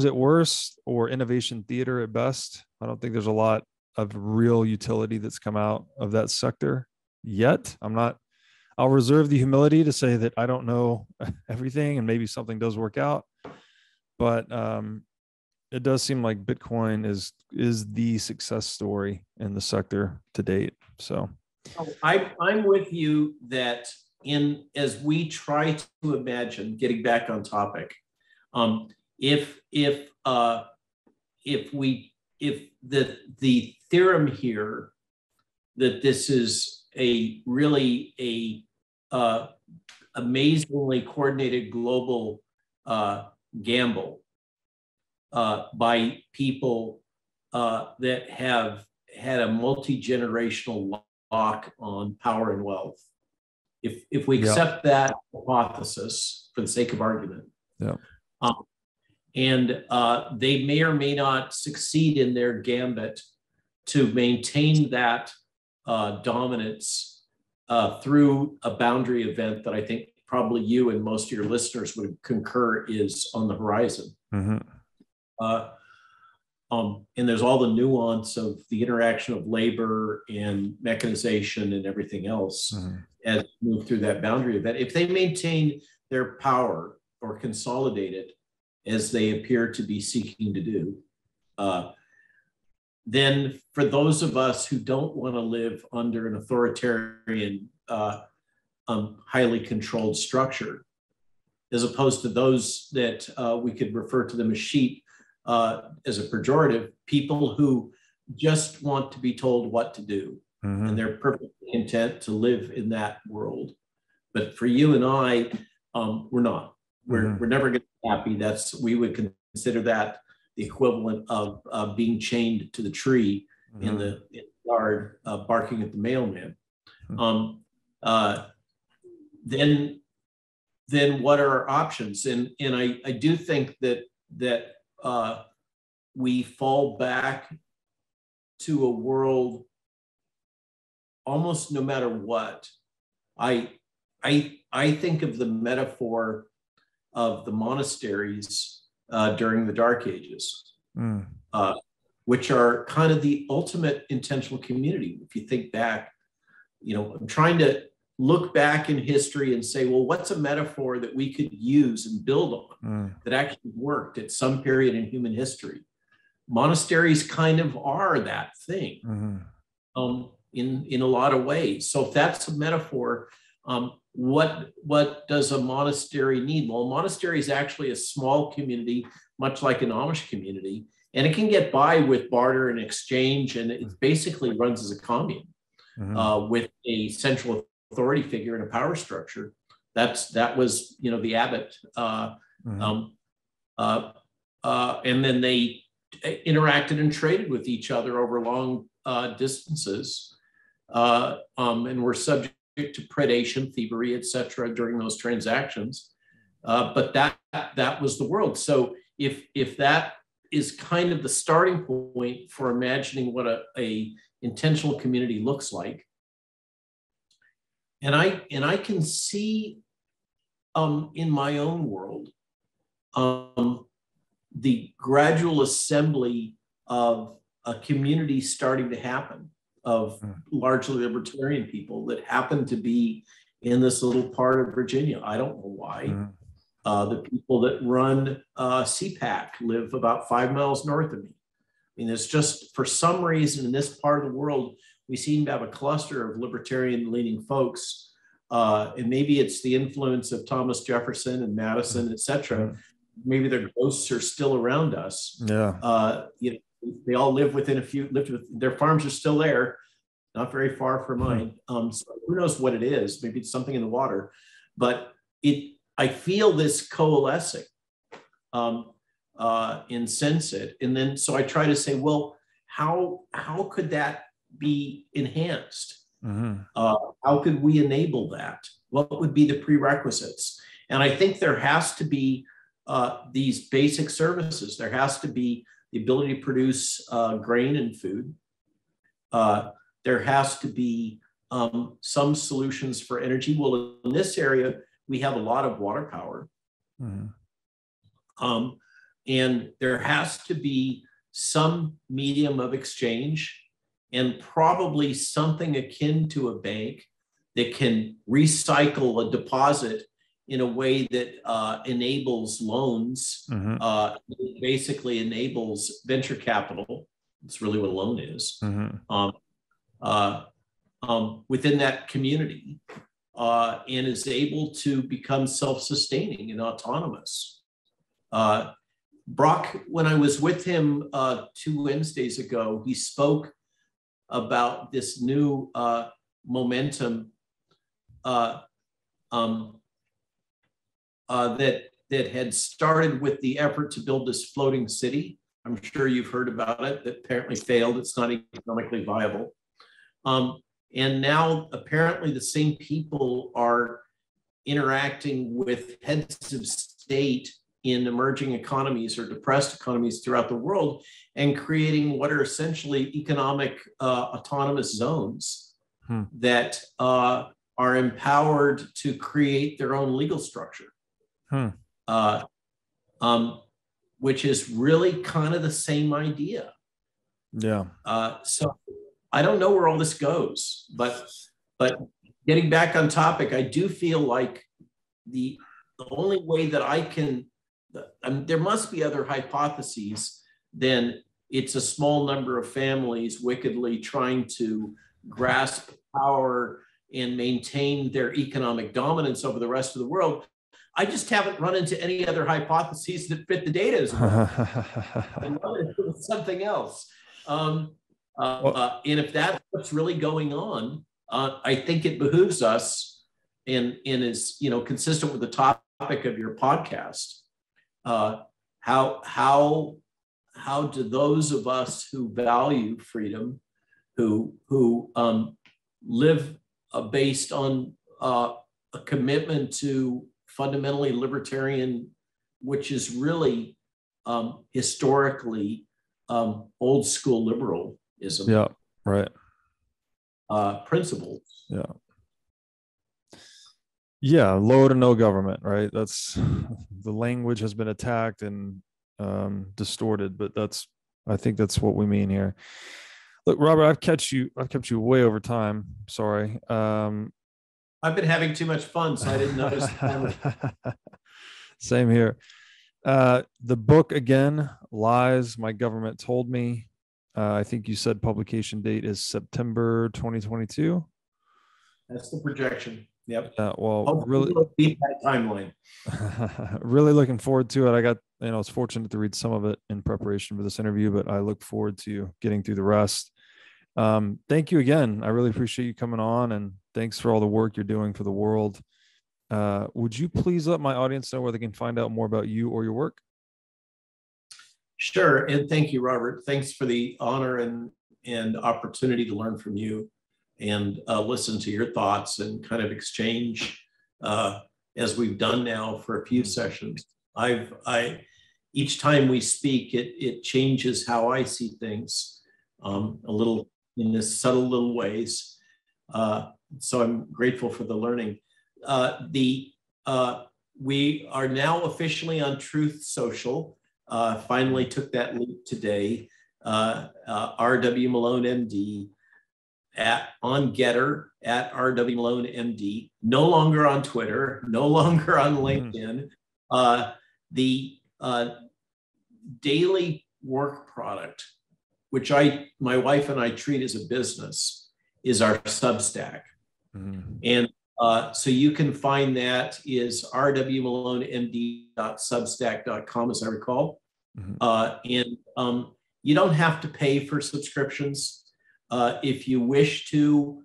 at worst, or innovation theater at best. I don't think there's a lot of real utility that's come out of that sector yet. I'll reserve the humility to say that I don't know everything, and maybe something does work out, but it does seem like Bitcoin is the success story in the sector to date. So I'm with you that as we try to imagine, getting back on topic, if the theorem here that this is a really amazingly coordinated global gamble by people that have had a multi-generational lock on power and wealth. If we accept that hypothesis for the sake of argument, and they may or may not succeed in their gambit to maintain that dominance through a boundary event that I think probably you and most of your listeners would concur is on the horizon. And there's all the nuance of the interaction of labor and mechanization and everything else as we move through that boundary event. If they maintain their power or consolidate it, as they appear to be seeking to do, then for those of us who don't want to live under an authoritarian, highly controlled structure, as opposed to those that we could refer to them as sheep as a pejorative, people who just want to be told what to do, and they're perfectly content to live in that world. But for you and I, we're not. We're never going to be happy. We would consider that the equivalent of being chained to the tree in the yard, barking at the mailman. Then what are our options? And I do think that we fall back to a world almost no matter what. I think of the metaphor of the monasteries during the Dark Ages, which are kind of the ultimate intentional community. If you think back, I'm trying to look back in history and say, well, what's a metaphor that we could use and build on that actually worked at some period in human history? Monasteries kind of are that thing in a lot of ways. So if that's a metaphor, what does a monastery need? Well, a monastery is actually a small community, much like an Amish community, and it can get by with barter and exchange, and it basically runs as a commune. with a central authority figure and a power structure. That was, the abbot. And then they interacted and traded with each other over long distances, and were subject to predation, thievery, etc. during those transactions. But that was the world. So if that is kind of the starting point for imagining what a intentional community looks like, and I can see in my own world the gradual assembly of a community starting to happen of largely libertarian people that happen to be in this little part of Virginia. I don't know why. The people that run CPAC live about 5 miles north of me. I mean, it's just, for some reason in this part of the world, we seem to have a cluster of libertarian leaning folks. And maybe it's the influence of Thomas Jefferson and Madison, et cetera. Maybe their ghosts are still around us. Yeah. They all lived with their farms are still there, not very far from mine. So who knows what it is? Maybe it's something in the water, but I feel this coalescing, sense it. And then, so I try to say, well, how could that be enhanced? How could we enable that? What would be the prerequisites? And I think there has to be these basic services. There has to be the ability to produce grain and food. There has to be some solutions for energy. Well, in this area, we have a lot of water power. And there has to be some medium of exchange, and probably something akin to a bank that can recycle a deposit in a way that enables loans, basically enables venture capital. That's really what a loan is, within that community, and is able to become self-sustaining and autonomous. Brock, when I was with him 2 Wednesdays ago, he spoke about this new momentum that had started with the effort to build this floating city. I'm sure you've heard about it, that apparently failed. It's not economically viable. And now apparently the same people are interacting with heads of state in emerging economies or depressed economies throughout the world and creating what are essentially economic autonomous zones that are empowered to create their own legal structure, which is really kind of the same idea. Yeah. So I don't know where all this goes, but getting back on topic, I do feel like the only way that I can, there must be other hypotheses than it's a small number of families wickedly trying to grasp power and maintain their economic dominance over the rest of the world. I just haven't run into any other hypotheses that fit the data as well. And something else. And if that's what's really going on, I think it behooves us, and is consistent with the topic of your podcast. How do those of us who value freedom, who live based on a commitment to fundamentally libertarian, which is really historically old school liberalism. Yeah, right. Principles. Yeah. Yeah, low to no government, right? That's the language has been attacked and distorted, but I think that's what we mean here. Look, Robert, I've kept you way over time. Sorry. I've been having too much fun, so I didn't notice. Same here. The book, again, Lies My Government Told Me. I think you said publication date is September 2022. That's the projection. Yep. Well, hopefully really we'll beat that timeline. Really looking forward to it. I was fortunate to read some of it in preparation for this interview, but I look forward to getting through the rest. Thank you again. I really appreciate you coming on, and thanks for all the work you're doing for the world. Would you please let my audience know where they can find out more about you or your work? Sure, and thank you, Robert. Thanks for the honor and opportunity to learn from you and listen to your thoughts and kind of exchange as we've done now for a few sessions. Each time we speak, it changes how I see things a little in this subtle little ways. So I'm grateful for the learning. We are now officially on Truth Social. Finally took that leap today. R.W. Malone, MD, on Getter, at R.W. Malone, MD, no longer on Twitter, no longer on LinkedIn. The daily work product, which my wife and I treat as a business, is our Substack. And so you can find that is rwmalonemd.substack.com, as I recall. And you don't have to pay for subscriptions. If you wish to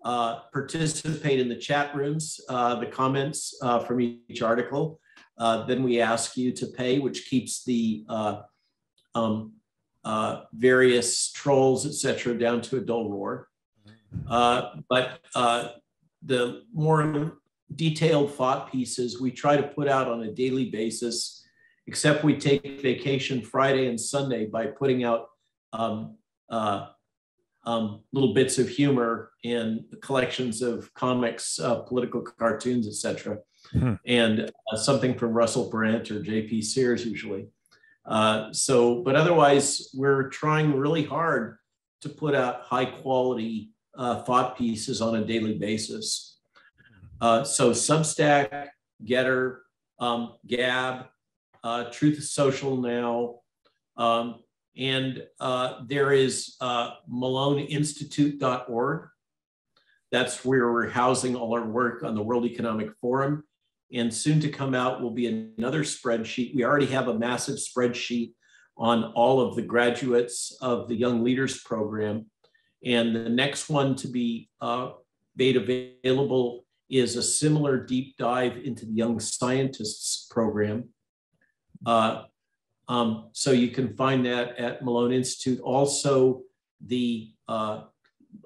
participate in the chat rooms, the comments from each article, then we ask you to pay, which keeps the various trolls, etc., down to a dull roar. But the more detailed thought pieces we try to put out on a daily basis, except we take vacation Friday and Sunday by putting out little bits of humor and collections of comics, political cartoons, etc., and something from Russell Brand or J.P. Sears usually. But otherwise, we're trying really hard to put out high quality thought pieces on a daily basis. So Substack, Getter, Gab, Truth Social now, and there is MaloneInstitute.org. That's where we're housing all our work on the World Economic Forum. And soon to come out will be another spreadsheet. We already have a massive spreadsheet on all of the graduates of the Young Leaders Program. And the next one to be made available is a similar deep dive into the Young Scientists Program. So you can find that at Malone Institute. Also, the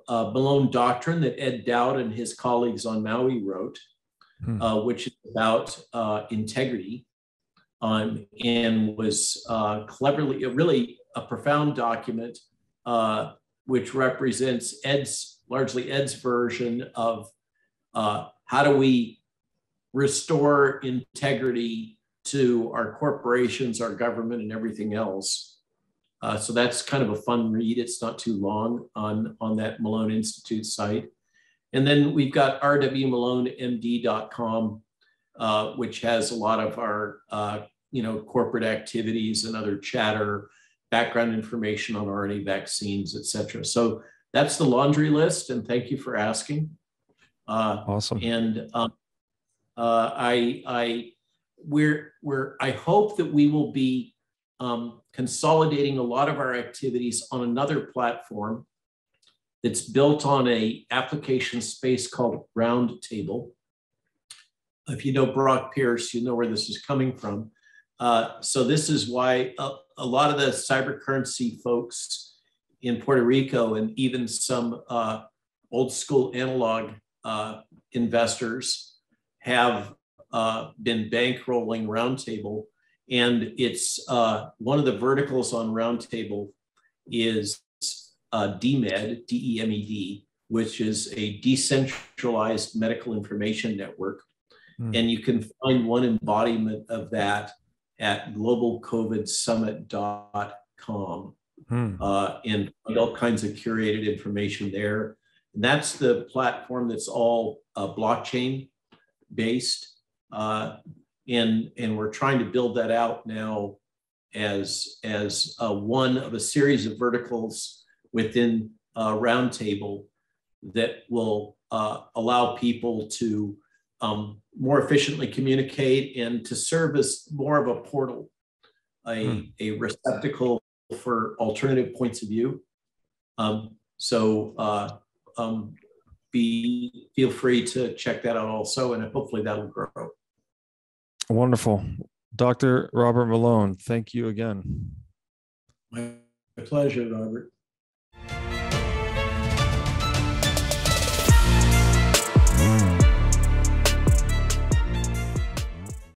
Malone Doctrine that Ed Dowd and his colleagues on Maui wrote, which is about integrity, and was cleverly, really a profound document, which represents largely Ed's version of how do we restore integrity to our corporations, our government, and everything else. So that's kind of a fun read. It's not too long on that Malone Institute site. And then we've got rwmalonemd.com, which has a lot of our corporate activities and other chatter, background information on RNA vaccines, et cetera. So that's the laundry list, and thank you for asking. Awesome. And I hope that we will be consolidating a lot of our activities on another platform that's built on a application space called Roundtable. If you know Brock Pierce, you know where this is coming from. So this is why a lot of the cyber currency folks in Puerto Rico and even some old school analog investors have been bankrolling Roundtable. And it's one of the verticals on Roundtable is DMED, D-E-M-E-D, which is a decentralized medical information network. And you can find one embodiment of that at globalcovidsummit.com and all kinds of curated information there. And that's the platform that's all blockchain based. And we're trying to build that out now as one of a series of verticals within Roundtable that will allow people to more efficiently communicate and to serve as more of a portal, a receptacle for alternative points of view. So feel free to check that out also, and hopefully that'll grow. Wonderful. Dr. Robert Malone, thank you again. My pleasure, Robert.